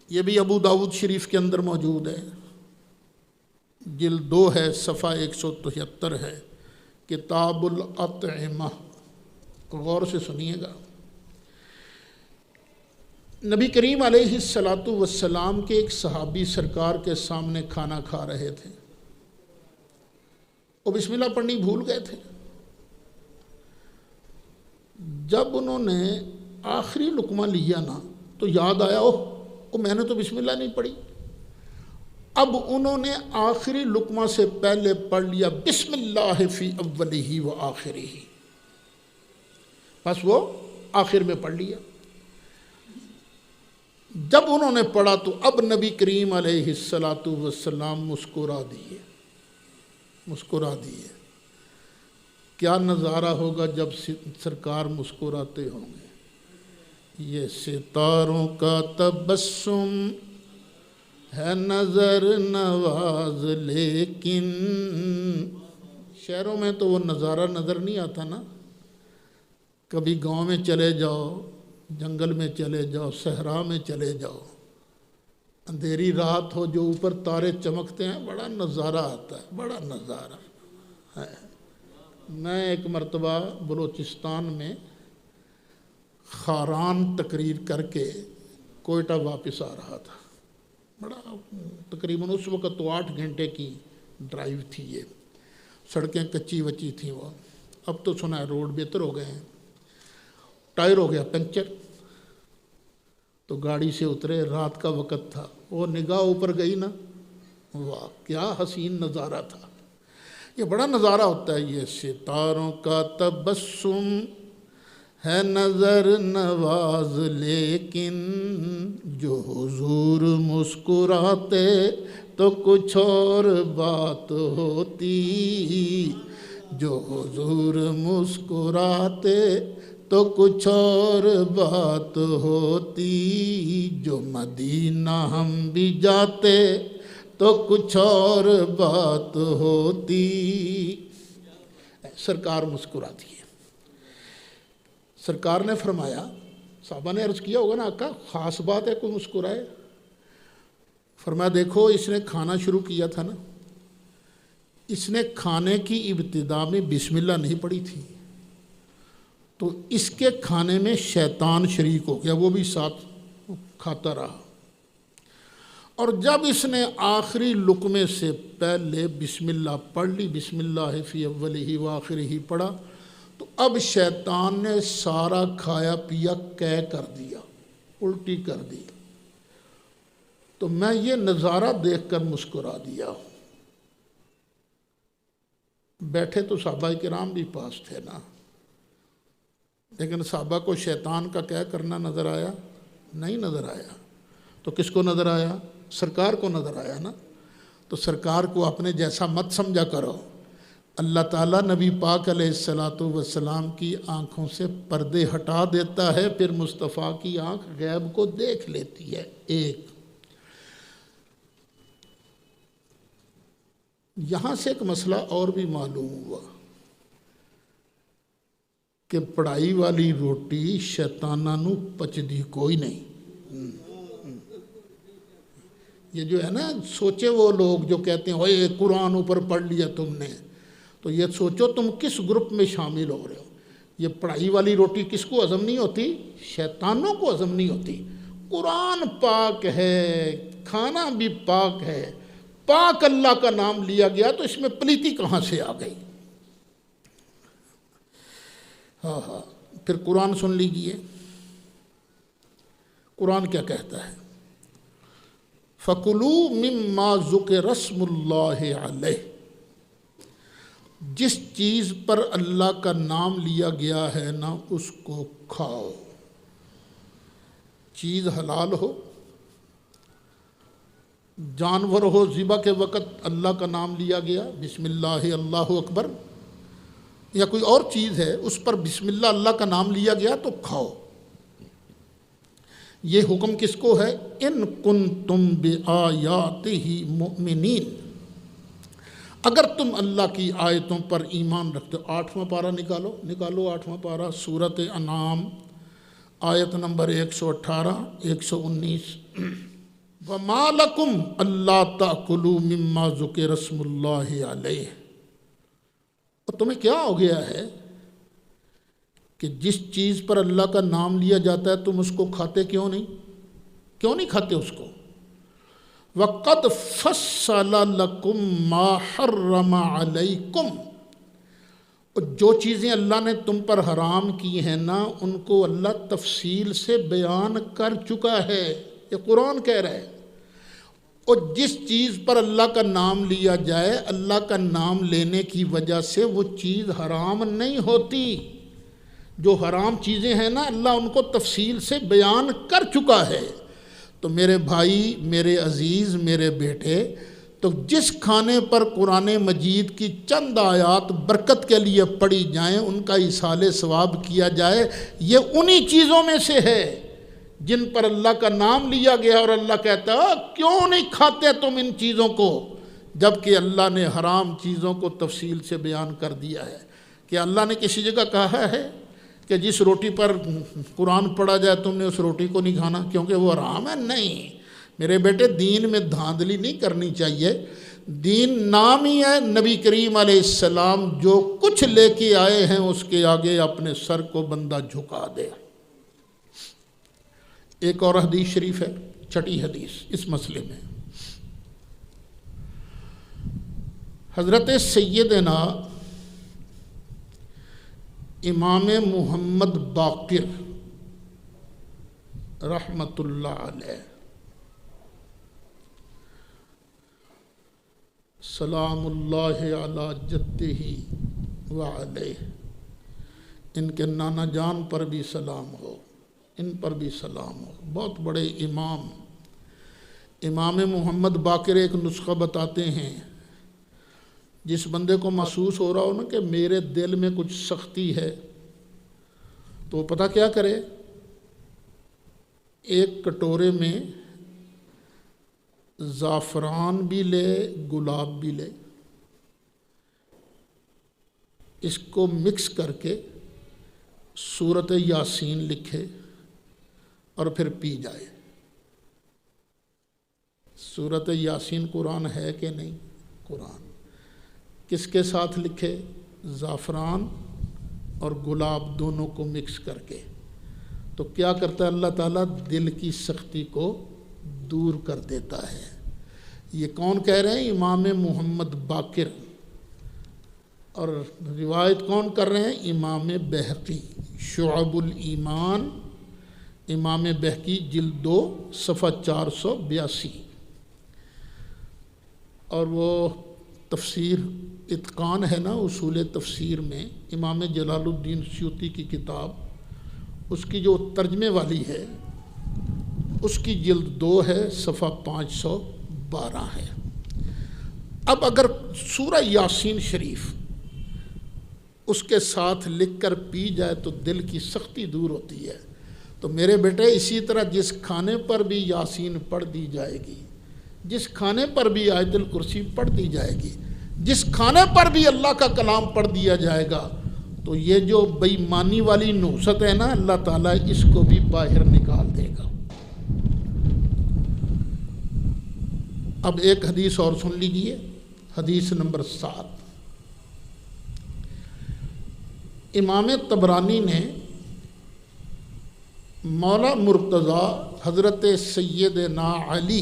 یہ بھی ابو داود شریف کے اندر موجود ہے، جلد 2 ہے، صفحہ 173 ہے، کتاب الاطعمہ۔ غور سے سنیے گا۔ نبی کریم علیہ السلام کے ایک صحابی سرکار کے سامنے کھانا کھا رہے تھے، وہ بسم اللہ پڑھنی بھول گئے تھے۔ جب انہوں نے آخری لقمہ لیا نا تو یاد آیا، اوہ میں نے تو بسم اللہ نہیں پڑھی۔ اب انہوں نے آخری لقمہ سے پہلے پڑھ لیا بسم اللہ فی اولہ و آخرہ، بس وہ آخر میں پڑھ لیا۔ جب انہوں نے پڑھا تو اب نبی کریم علیہ السلام مسکرا دیے۔ کیا نظارہ ہوگا جب سرکار مسکراتے ہوں گے؟ یہ ستاروں کا تبسم ہے نظر نواز، لیکن شہروں میں تو وہ نظارہ نظر نہیں آتا نا۔ کبھی گاؤں میں چلے جاؤ، جنگل میں چلے جاؤ، صحرا میں چلے جاؤ، اندھیری رات ہو، جو اوپر تارے چمکتے ہیں، بڑا نظارہ آتا ہے، بڑا نظارہ ہے۔ میں ایک مرتبہ بلوچستان میں خاران تقریر کر کے کوئٹہ واپس آ رہا تھا، بڑا تقریباً اس وقت تو 8 گھنٹے کی ڈرائیو تھی، یہ سڑکیں کچی وچی تھیں، وہ اب تو سنا ہے روڈ بہتر ہو گئے ہیں۔ ٹائر ہو گیا پنکچر، تو گاڑی سے اترے، رات کا وقت تھا، وہ نگاہ اوپر گئی نا، واہ کیا حسین نظارہ تھا۔ یہ بڑا نظارہ ہوتا ہے، یہ ستاروں کا تبسم ہے نظر نواز، لیکن جو حضور مسکراتے تو کچھ اور بات ہوتی، جو حضور مسکراتے تو کچھ اور بات ہوتی، جو مدینہ ہم بھی جاتے تو کچھ اور بات ہوتی۔ سرکار مسکراتی ہے۔ سرکار نے فرمایا، صحابہ نے عرض کیا ہوگا نا آقا خاص بات ہے کوئی مسکرائے؟ فرمایا دیکھو اس نے کھانا شروع کیا تھا نا، اس نے کھانے کی ابتدا میں بسم اللہ نہیں پڑھی تھی، تو اس کے کھانے میں شیطان شریک ہو گیا، وہ بھی ساتھ کھاتا رہا، اور جب اس نے آخری لقمے سے پہلے بسم اللہ پڑھ لی، بسم اللہ فی اولہ و آخرہ پڑھا، تو اب شیطان نے سارا کھایا پیا قے کر دیا، الٹی کر دی۔ تو میں یہ نظارہ دیکھ کر مسکرا دیا۔ بیٹھے تو صحابہ کرام بھی پاس تھے نا، لیکن صحابہ کو شیطان کا قے کرنا نظر آیا؟ نہیں نظر آیا۔ تو کس کو نظر آیا؟ سرکار کو نظر آیا نا۔ تو سرکار کو اپنے جیسا مت سمجھا کرو. اللہ تعالیٰ نبی پاک علیہ الصلاۃ والسلام کی آنکھوں سے پردے ہٹا دیتا ہے، پھر مصطفیٰ کی آنکھ غیب کو دیکھ لیتی ہے. ایک یہاں سے ایک مسئلہ اور بھی معلوم ہوا کہ پڑھائی والی روٹی شیطاناں نوں پچدی کوئی نہیں. یہ جو ہے نا، سوچے وہ لوگ جو کہتے ہیں اوے قرآن اوپر پڑھ لیا تم نے، تو یہ سوچو تم کس گروپ میں شامل ہو رہے ہو. یہ پڑھائی والی روٹی کس کو ہضم نہیں ہوتی؟ شیطانوں کو ہضم نہیں ہوتی. قرآن پاک ہے، کھانا بھی پاک ہے، پاک اللہ کا نام لیا گیا، تو اس میں پلیتی کہاں سے آ گئی؟ ہاں پھر قرآن سن لیجئے. قرآن کیا کہتا ہے؟ فَكُلُوا مِمَّا ذُكِرَ اسْمُ اللَّهِ عَلَيْهِ، جس چیز پر اللہ کا نام لیا گیا ہے نا اس کو کھاؤ. چیز حلال ہو، جانور ہو، ذبح کے وقت اللہ کا نام لیا گیا، بسم اللہ اللہ اکبر، یا کوئی اور چیز ہے اس پر بسم اللہ اللہ کا نام لیا گیا تو کھاؤ. یہ حکم کس کو ہے؟ ان کنتم بآیاتہ مؤمنین، اگر تم اللہ کی آیتوں پر ایمان رکھتے ہو. 8واں پارہ نکالو 8واں پارہ سورۃ انعام آیت نمبر 118 119. وَمَا لَكُمْ أَلَّا تَأْكُلُوا مِمَّا ذُكِرَ اسْمُ اللَّهِ عَلَيْهِ، اور تمہیں کیا ہو گیا ہے کہ جس چیز پر اللہ کا نام لیا جاتا ہے تم اس کو کھاتے کیوں نہیں کھاتے اس کو؟ وَقَدْ فَصَّلَ لَكُمْ مَا حَرَّمَ عَلَيْكُمْ، اور جو چیزیں اللہ نے تم پر حرام کی ہیں نا ان کو اللہ تفصیل سے بیان کر چکا ہے. یہ قرآن کہہ رہا ہے. اور جس چیز پر اللہ کا نام لیا جائے، اللہ کا نام لینے کی وجہ سے وہ چیز حرام نہیں ہوتی. جو حرام چیزیں ہیں نا اللہ ان کو تفصیل سے بیان کر چکا ہے. تو میرے بھائی، میرے عزیز، میرے بیٹے، تو جس کھانے پر قرآن مجید کی چند آیات برکت کے لیے پڑھی جائیں، ان کا ایصال ثواب کیا جائے، یہ انہی چیزوں میں سے ہے جن پر اللہ کا نام لیا گیا. اور اللہ کہتا ہے کیوں نہیں کھاتے تم ان چیزوں کو، جبکہ اللہ نے حرام چیزوں کو تفصیل سے بیان کر دیا ہے. کہ اللہ نے کسی جگہ کہا ہے کہ جس روٹی پر قرآن پڑھا جائے تم نے اس روٹی کو نہیں کھانا کیونکہ وہ حرام ہے؟ نہیں میرے بیٹے، دین میں دھاندلی نہیں کرنی چاہیے. دین نام ہی ہے. نبی کریم علیہ السلام جو کچھ لے کے آئے ہیں اس کے آگے اپنے سر کو بندہ جھکا دے. ایک اور حدیث شریف ہے، چھٹی حدیث اس مسئلے میں. حضرت سیدنا امام محمد باقر رحمۃ اللہ علیہ سلام اللہ علی جدہ و علیہ، ان کے نانا جان پر بھی سلام ہو، ان پر بھی سلام ہو. بہت بڑے امام محمد باقر ایک نسخہ بتاتے ہیں. جس بندے کو محسوس ہو رہا ہو نا کہ میرے دل میں کچھ سختی ہے تو پتہ کیا کرے، ایک کٹورے میں زعفران بھی لے، گلاب بھی لے، اس کو مکس کر کے سورۃ یاسین لکھے اور پھر پی جائے. سورۃ یاسین قرآن ہے کہ نہیں؟ قرآن. کس کے ساتھ لکھے؟ زعفران اور گلاب دونوں کو مکس کر کے. تو کیا کرتا ہے اللہ تعالیٰ؟ دل کی سختی کو دور کر دیتا ہے. یہ کون کہہ رہے ہیں؟ امام محمد باقر. اور روایت کون کر رہے ہیں؟ امام بہقی، شعب الایمان، امام بہقی جلد 2 صفحہ 482. اور وہ تفسیر اتقان ہے نا اصول تفسیر میں، امام جلال الدین سیوطی کی کتاب، اس کی جو ترجمے والی ہے اس کی جلد 2 ہے، صفحہ 512 ہے. اب اگر سورہ یاسین شریف اس کے ساتھ لکھ کر پی جائے تو دل کی سختی دور ہوتی ہے، تو میرے بیٹے اسی طرح جس کھانے پر بھی یاسین پڑھ دی جائے گی، جس کھانے پر بھی آیت الکرسی پڑھ دی جائے گی، جس کھانے پر بھی اللہ کا کلام پڑھ دیا جائے گا، تو یہ جو بے ایمانی والی نحوست ہے نا، اللہ تعالیٰ اس کو بھی باہر نکال دے گا۔ اب ایک حدیث اور سن لیجئے، حدیث نمبر 7۔ امام طبرانی نے مولا مرتضی حضرت سیدنا علی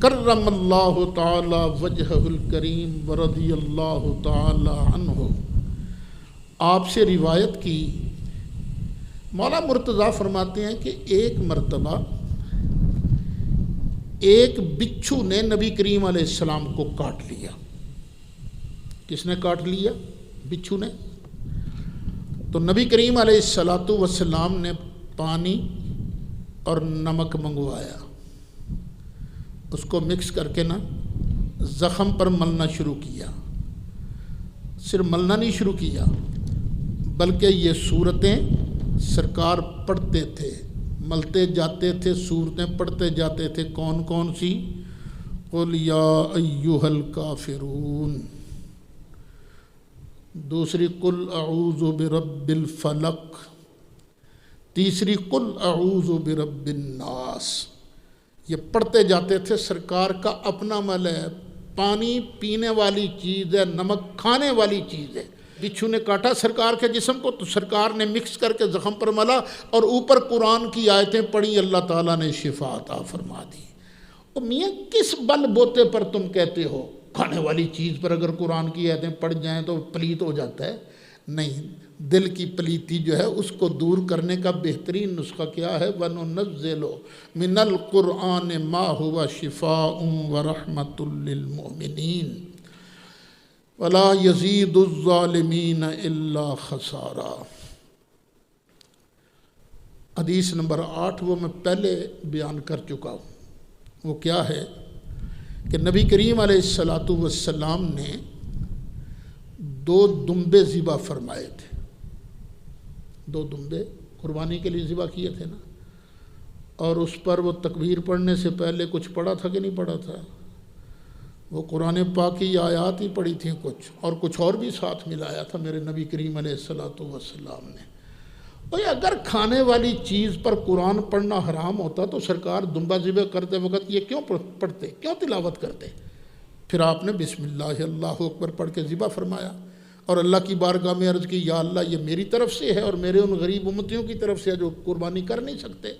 کرم اللہ تعالی وجہہ الکریم ورضی اللہ تعالی عنہ آپ سے روایت کی۔ مولا مرتضی فرماتے ہیں کہ ایک مرتبہ ایک بچھو نے نبی کریم علیہ السلام کو کاٹ لیا۔ کس نے کاٹ لیا؟ بچھو نے۔ تو نبی کریم علیہ السلام نے پانی اور نمک منگوایا، اس کو مکس کر کے نا زخم پر ملنا شروع کیا۔ صرف ملنا نہیں شروع کیا بلکہ یہ صورتیں سرکار پڑھتے تھے، ملتے جاتے تھے، صورتیں پڑھتے جاتے تھے۔ کون کون سی؟ قل یا ایھا الکافرون، دوسری قل اعوذ برب الفلق، تیسری قل اعوذ برب الناس۔ یہ پڑھتے جاتے تھے۔ سرکار کا اپنا عمل ہے، پانی پینے والی چیز ہے، نمک کھانے والی چیز ہے۔ بچھو نے کاٹا سرکار کے جسم کو، تو سرکار نے مکس کر کے زخم پر ملا اور اوپر قرآن کی آیتیں پڑھی، اللہ تعالیٰ نے شفا عطا فرما دی۔ او میاں کس بل بوتے پر تم کہتے ہو کھانے والی چیز پر اگر قرآن کی آیتیں پڑھ جائیں تو پلیت ہو جاتا ہے؟ نہیں، دل کی پلیتی جو ہے اس کو دور کرنے کا بہترین نسخہ کیا ہے؟ وَنُنَزِّلُ مِنَ الْقُرْآنِ مَا هُوَ شِفَاءٌ وَرَحْمَةٌ لِّلْمُؤْمِنِينَ وَلَا يَزِيدُ الظَّالِمِينَ إِلَّا خَسَارًا۔ حدیث نمبر 8 وہ میں پہلے بیان کر چکا ہوں۔ وہ کیا ہے کہ نبی کریم علیہ السلام نے 2 دمبے ذبح فرمائے تھے۔ 2 دمبے قربانی کے لیے ذبح کیے تھے نا، اور اس پر وہ تکبیر پڑھنے سے پہلے کچھ پڑھا تھا کہ نہیں پڑھا تھا؟ وہ قرآن پاک کی آیات ہی پڑھی تھیں کچھ اور بھی ساتھ ملایا تھا میرے نبی کریم علیہ السلام نے۔ اور اگر کھانے والی چیز پر قرآن پڑھنا حرام ہوتا تو سرکار دمبا ذبح کرتے وقت یہ کیوں پڑھتے، کیوں تلاوت کرتے؟ پھر آپ نے بسم اللہ اللہ اکبر پڑھ کے ذبح فرمایا اور اللہ کی بارگاہ میں عرض کی، یا اللہ یہ میری طرف سے ہے اور میرے ان غریب امتیوں کی طرف سے ہے جو قربانی کر نہیں سکتے۔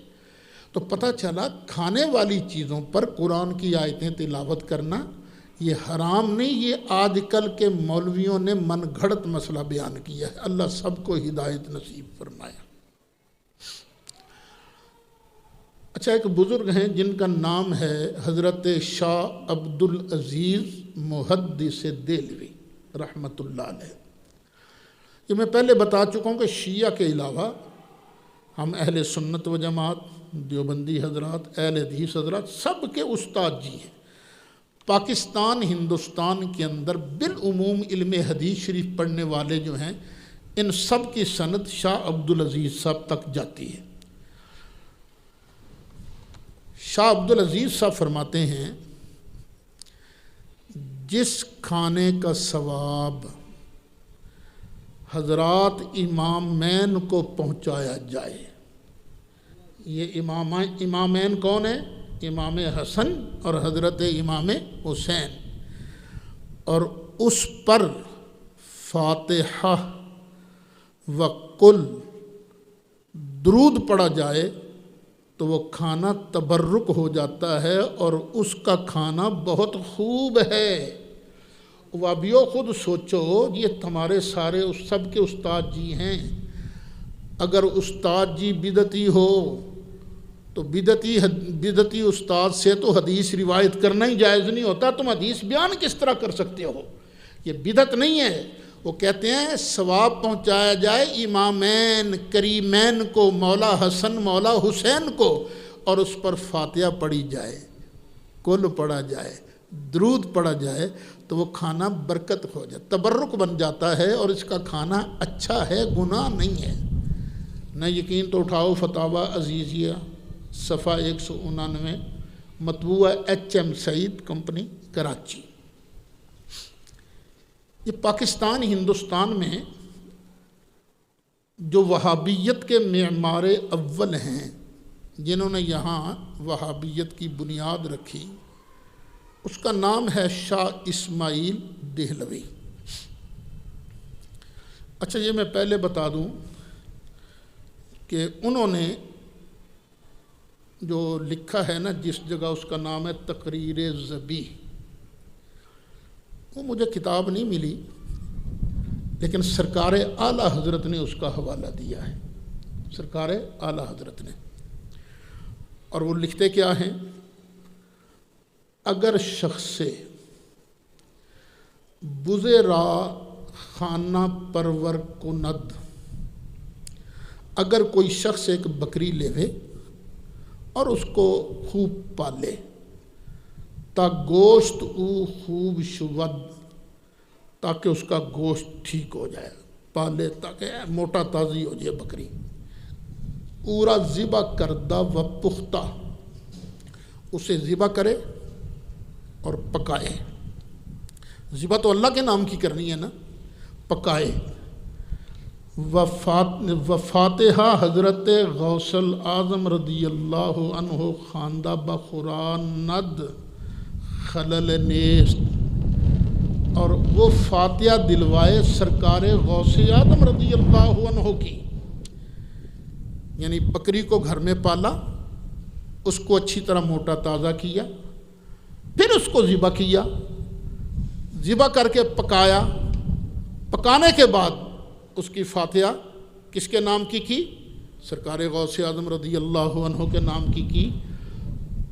تو پتہ چلا کھانے والی چیزوں پر قرآن کی آیتیں تلاوت کرنا یہ حرام نہیں، یہ آج کل کے مولویوں نے من گھڑت مسئلہ بیان کیا ہے۔ اللہ سب کو ہدایت نصیب فرمایا۔ اچھا، ایک بزرگ ہیں جن کا نام ہے حضرت شاہ عبدالعزیز محدث دہلوی رحمۃ اللہ علیہ۔ یہ میں پہلے بتا چکا ہوں کہ شیعہ کے علاوہ ہم اہل سنت و جماعت، دیوبندی حضرات، اہل حدیث حضرات سب کے استاد جی ہیں۔ پاکستان ہندوستان کے اندر بالعموم علم حدیث شریف پڑھنے والے جو ہیں ان سب کی سند شاہ عبدالعزیز صاحب تک جاتی ہے۔ شاہ عبدالعزیز صاحب فرماتے ہیں، جس کھانے کا ثواب حضرات امامین کو پہنچایا جائے، یہ امامین کون ہیں؟ امام حسن اور حضرت امام حسین، اور اس پر فاتحہ و قل درود پڑھا جائے تو وہ کھانا تبرک ہو جاتا ہے اور اس کا کھانا بہت خوب ہے۔ وابیو خود سوچو، یہ تمہارے سارے سب کے استاد جی ہیں، اگر استاد جی بدعتی ہو تو بدعتی استاد سے تو حدیث روایت کرنا ہی جائز نہیں ہوتا، تم حدیث بیان کس طرح کر سکتے ہو؟ یہ بدعت نہیں ہے۔ وہ کہتے ہیں ثواب پہنچایا جائے امامین کریمین کو، مولا حسن مولا حسین کو، اور اس پر فاتحہ پڑھی جائے، کل پڑھا جائے، درود پڑھا جائے تو وہ کھانا برکت ہو جائے، تبرک بن جاتا ہے، اور اس کا کھانا اچھا ہے، گناہ نہیں ہے۔ نہ یقین تو اٹھاؤ فتاوی عزیزیہ صفحہ 199، مطبوعہ HM سعید کمپنی کراچی۔ یہ پاکستان ہندوستان میں جو وہابیت کے معمار اول ہیں، جنہوں نے یہاں وہابیت کی بنیاد رکھی، اس کا نام ہے شاہ اسماعیل دہلوی۔ اچھا، یہ میں پہلے بتا دوں کہ انہوں نے جو لکھا ہے نا، جس جگہ اس کا نام ہے تقریر ذبیح، وہ مجھے کتاب نہیں ملی، لیکن سرکار اعلیٰ حضرت نے اس کا حوالہ دیا ہے، سرکار اعلیٰ حضرت نے۔ اور وہ لکھتے کیا ہیں؟ اگر شخص سے بزے را خانہ پرور کند، اگر کوئی شخص ایک بکری لے اور اس کو خوب پالے، تا گوشت او خوب شود، تاکہ اس کا گوشت ٹھیک ہو جائے، پالے تاکہ موٹا تازی ہو جائے بکری، پورا ذبح کردہ و پختہ، اسے ذبح کرے اور پکائے۔ ذبح تو اللہ کے نام کی کرنی ہے نا، پکائے۔ وفاتحہ حضرت غوث الاعظم رضی اللہ عنہ خواندہ بخوراند خلل نیست، اور وہ فاتحہ دلوائے سرکار غوث اعظم رضی اللہ عنہ کی، یعنی بکری کو گھر میں پالا، اس کو اچھی طرح موٹا تازہ کیا، پھر اس کو ذبح کیا، ذبح کر کے پکایا، پکانے کے بعد اس کی فاتحہ کس کے نام کی؟ سرکار غوث اعظم رضی اللہ عنہ کے نام کی۔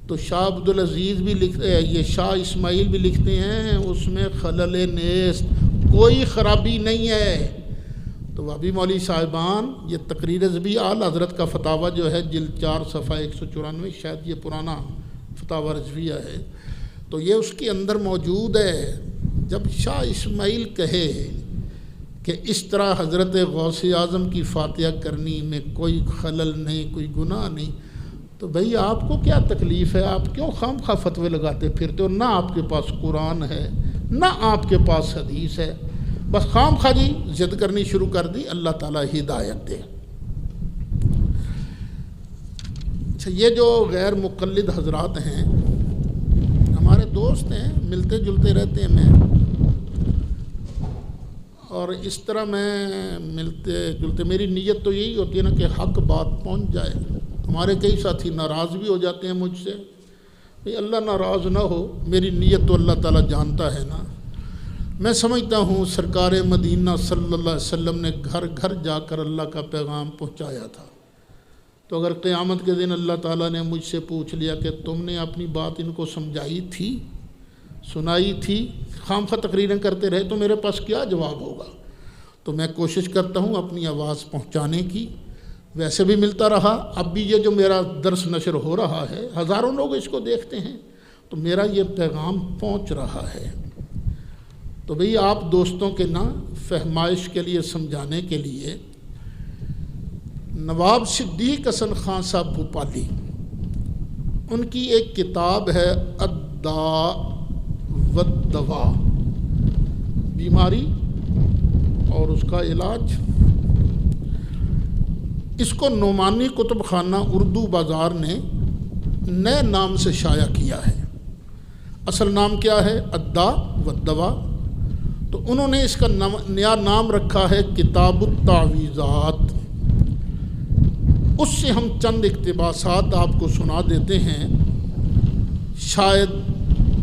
تو شاہ عبدالعزیز بھی لکھتے ہیں، یہ شاہ اسماعیل بھی لکھتے ہیں، اس میں خلل نیست، کوئی خرابی نہیں ہے۔ تو وہابی مولوی صاحبان، یہ تقریر ذبیح اعلیٰ حضرت کا فتاویٰ جو ہے جلد 4 صفحہ 194، شاید یہ پرانا فتاویٰ رضویہ ہے، تو یہ اس کے اندر موجود ہے۔ جب شاہ اسماعیل کہے کہ اس طرح حضرت غوث اعظم کی فاتحہ کرنی میں کوئی خلل نہیں، کوئی گناہ نہیں، تو بھئی آپ کو کیا تکلیف ہے؟ آپ کیوں خام خواہ فتوے لگاتے پھرتے ہو؟ نہ آپ کے پاس قرآن ہے، نہ آپ کے پاس حدیث ہے، بس خام خواہ جی ضد کرنی شروع کر دی۔ اللہ تعالیٰ ہدایت دے۔ اچھا، یہ جو غیر مقلد حضرات ہیں، ہمارے دوست ہیں، ملتے جلتے رہتے ہیں، اور اس طرح میں ملتے جلتے، میری نیت تو یہی ہوتی ہے نا کہ حق بات پہنچ جائے۔ ہمارے کئی ساتھی ناراض بھی ہو جاتے ہیں مجھ سے، بھئی اللہ ناراض نہ ہو، میری نیت تو اللہ تعالیٰ جانتا ہے نا۔ میں سمجھتا ہوں سرکار مدینہ صلی اللہ علیہ وسلم نے گھر گھر جا کر اللہ کا پیغام پہنچایا تھا، تو اگر قیامت کے دن اللہ تعالیٰ نے مجھ سے پوچھ لیا کہ تم نے اپنی بات ان کو سمجھائی تھی، سنائی تھی، خام خواہ تقریریں کرتے رہے، تو میرے پاس کیا جواب ہوگا؟ تو میں کوشش کرتا ہوں اپنی آواز پہنچانے کی، ویسے بھی ملتا رہا، اب بھی یہ جو میرا درس نشر ہو رہا ہے، ہزاروں لوگ اس کو دیکھتے ہیں، تو میرا یہ پیغام پہنچ رہا ہے۔ تو بھئی آپ دوستوں کے نا فہمائش کے لیے، سمجھانے کے لیے، نواب صدیق حسن خان صاحب بھوپالی، ان کی ایک کتاب ہے الداء والدواء، بیماری اور اس کا علاج، اس کو نعمانی کتب خانہ اردو بازار نے نئے نام سے شائع کیا ہے۔ اصل نام کیا ہے؟ الداء والدواء، تو انہوں نے اس کا نیا نام رکھا ہے کتاب التعویذات۔ اس سے ہم چند اقتباسات آپ کو سنا دیتے ہیں، شاید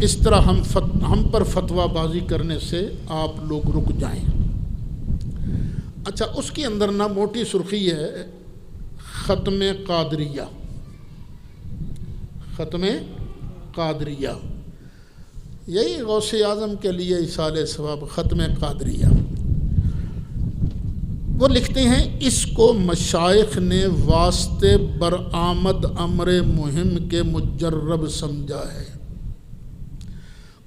اس طرح ہم پر فتویٰ بازی کرنے سے آپ لوگ رک جائیں۔ اچھا، اس کے اندر نا موٹی سرخی ہے ختم قادریہ، ختم قادریہ، یہی غوث اعظم کے لیے ایصال ثواب، ختم قادریہ۔ وہ لکھتے ہیں اس کو مشائخ نے واسطے برآمد امر مہم کے مجرب سمجھا ہے۔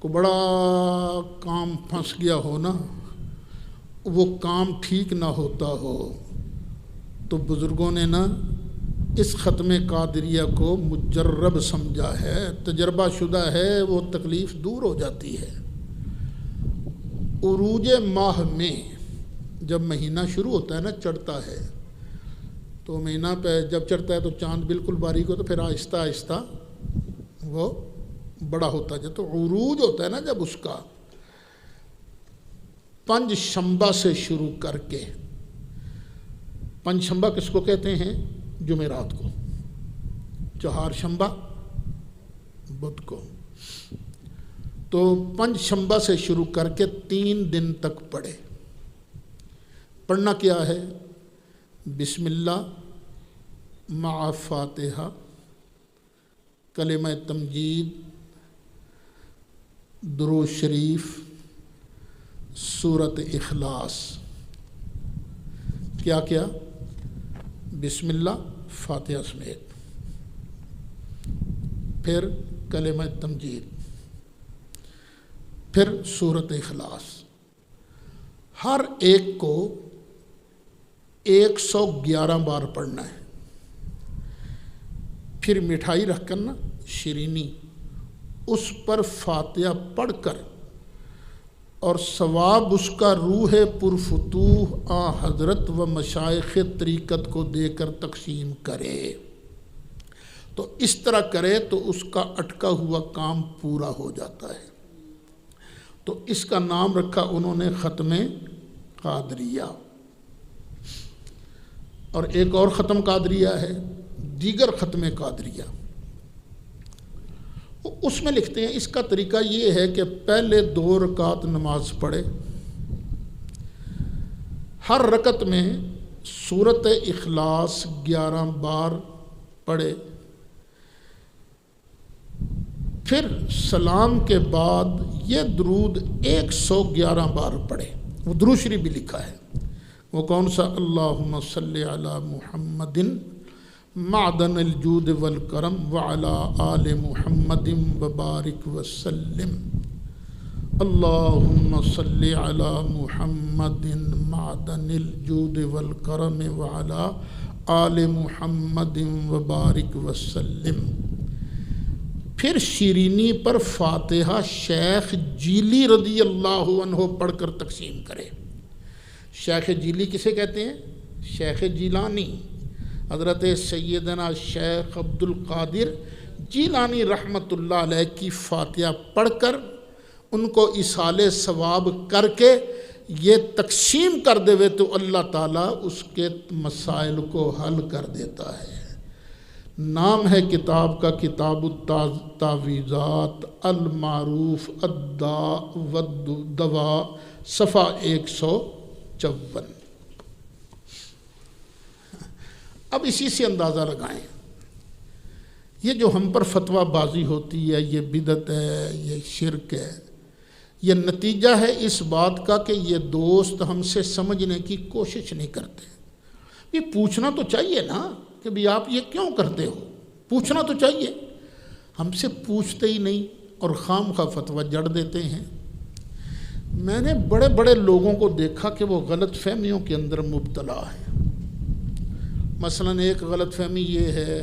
کو بڑا کام پھنس گیا ہو نا، وہ کام ٹھیک نہ ہوتا ہو، تو بزرگوں نے نا اس ختم قادریہ کو مجرب سمجھا ہے، تجربہ شدہ ہے، وہ تکلیف دور ہو جاتی ہے۔ عروج ماہ میں جب مہینہ شروع ہوتا ہے نا، چڑھتا ہے، تو مہینہ پہ جب چڑھتا ہے تو چاند بالکل باریک ہو، تو پھر آہستہ آہستہ وہ بڑا ہوتا ہے، تو عروج ہوتا ہے نا جب اس کا، پنج شنبہ سے شروع کر کے، پنج شنبہ کس کو کہتے ہیں؟ جمعرات کو، چہار شنبہ بدھ کو، تو پنج شنبہ سے شروع کر کے 3 دن تک پڑھے۔ پڑھنا کیا ہے؟ بسم اللہ مع فاتحہ، کلمہ تمجید، درود شریف، سورۃ اخلاص۔ کیا کیا؟ بسم اللہ فاتحہ سمیت، پھر کلمہ تمجید، پھر سورۃ اخلاص۔ ہر ایک کو 111 بار پڑھنا ہے۔ پھر مٹھائی رکھ کر نا، شیرینی، اس پر فاتحہ پڑھ کر اور ثواب اس کا روح پرفتوح آ حضرت و مشائخ طریقت کو دے کر تقسیم کرے۔ تو اس طرح کرے تو اس کا اٹکا ہوا کام پورا ہو جاتا ہے۔ تو اس کا نام رکھا انہوں نے ختم قادریہ۔ اور ایک اور ختم قادریہ ہے، دیگر ختم قادریہ، اس میں لکھتے ہیں اس کا طریقہ یہ ہے کہ پہلے 2 رکعت نماز پڑھے، ہر رکعت میں سورۃ اخلاص 11 بار پڑھے، پھر سلام کے بعد یہ درود 111 بار پڑھے۔ وہ درود شریف بھی لکھا ہے، وہ کون سا؟ اللہم صلی علی محمد معدن الجود والکرم وعلی آل محمد وبارک وسلم۔ اللہم صلی علی محمد معدن الجود والکرم وعلی آل محمد وبارک وسلم۔ پھر شیرینی پر فاتحہ شیخ جیلی رضی اللہ عنہ پڑھ کر تقسیم کرے۔ شیخ جیلی کسے کہتے ہیں؟ شیخ جیلانی، حضرت سیدنا شیخ عبد القادر جیلانی رحمۃ اللہ علیہ کی فاتحہ پڑھ کر ان کو ایصال ثواب کر کے یہ تقسیم کر دے تو اللہ تعالیٰ اس کے مسائل کو حل کر دیتا ہے۔ نام ہے کتاب کا کتاب التعویذات المعروف الداء والدواء، صفحہ 154۔ اب اسی سے اندازہ لگائیں، یہ جو ہم پر فتویٰ بازی ہوتی ہے، یہ بدعت ہے، یہ شرک ہے، یہ نتیجہ ہے اس بات کا کہ یہ دوست ہم سے سمجھنے کی کوشش نہیں کرتے۔ یہ پوچھنا تو چاہیے نا کہ بھی آپ یہ کیوں کرتے ہو، پوچھنا تو چاہیے، ہم سے پوچھتے ہی نہیں اور خام خواہ فتویٰ جڑ دیتے ہیں۔ میں نے بڑے بڑے لوگوں کو دیکھا کہ وہ غلط فہمیوں کے اندر مبتلا ہیں۔ مثلاً ایک غلط فہمی یہ ہے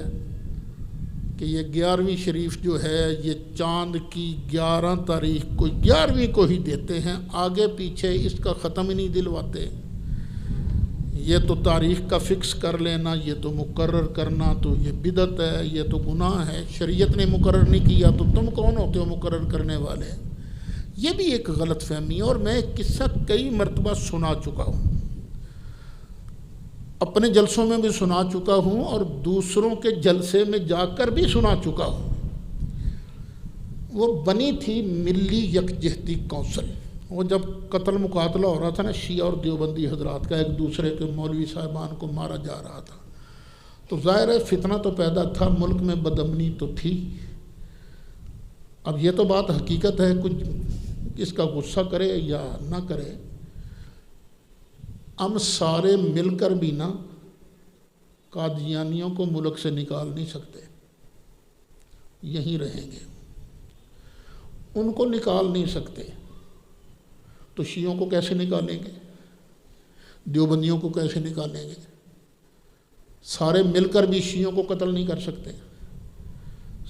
کہ یہ 11ویں شریف جو ہے یہ چاند کی 11 تاریخ کو 11ویں کو ہی دیتے ہیں، آگے پیچھے اس کا ختم ہی نہیں دلواتے۔ یہ تو تاریخ کا فکس کر لینا، یہ تو مقرر کرنا تو یہ بدعت ہے، یہ تو گناہ ہے، شریعت نے مقرر نہیں کیا تو تم کون ہوتے ہو مقرر کرنے والے؟ یہ بھی ایک غلط فہمی ہے، اور میں قصہ کئی مرتبہ سنا چکا ہوں، اپنے جلسوں میں بھی سنا چکا ہوں اور دوسروں کے جلسے میں جا کر بھی سنا چکا ہوں۔ وہ بنی تھی ملی یکجہتی کونسل، وہ جب قتل مقاتلہ ہو رہا تھا نا شیعہ اور دیوبندی حضرات کا، ایک دوسرے کے مولوی صاحبان کو مارا جا رہا تھا، تو ظاہر ہے فتنہ تو پیدا تھا، ملک میں بدامنی تو تھی۔ اب یہ تو بات حقیقت ہے، کچھ اس کا غصہ کرے یا نہ کرے، ہم سارے مل کر بھی نا قادیانیوں کو ملک سے نکال نہیں سکتے، یہیں رہیں گے۔ ان کو نکال نہیں سکتے تو شیعوں کو کیسے نکالیں گے؟ دیوبندیوں کو کیسے نکالیں گے؟ سارے مل کر بھی شیعوں کو قتل نہیں کر سکتے،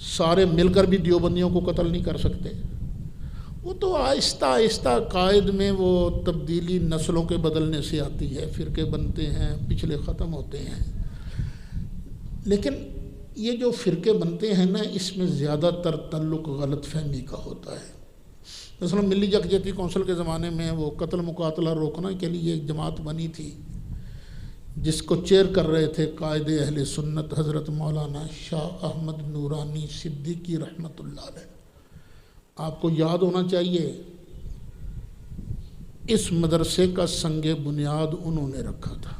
سارے مل کر بھی دیوبندیوں کو قتل نہیں کر سکتے۔ وہ تو آہستہ آہستہ قائد میں وہ تبدیلی نسلوں کے بدلنے سے آتی ہے، فرقے بنتے ہیں، پچھلے ختم ہوتے ہیں۔ لیکن یہ جو فرقے بنتے ہیں نا، اس میں زیادہ تر تعلق غلط فہمی کا ہوتا ہے۔ مثلا ملی یکجہتی کونسل کے زمانے میں وہ قتل مقاتلہ روکنے کے لیے ایک جماعت بنی تھی، جس کو چیئر کر رہے تھے قائد اہل سنت حضرت مولانا شاہ احمد نورانی صدیقی رحمۃ اللہ علیہ۔ آپ کو یاد ہونا چاہیے اس مدرسے کا سنگ بنیاد انہوں نے رکھا تھا،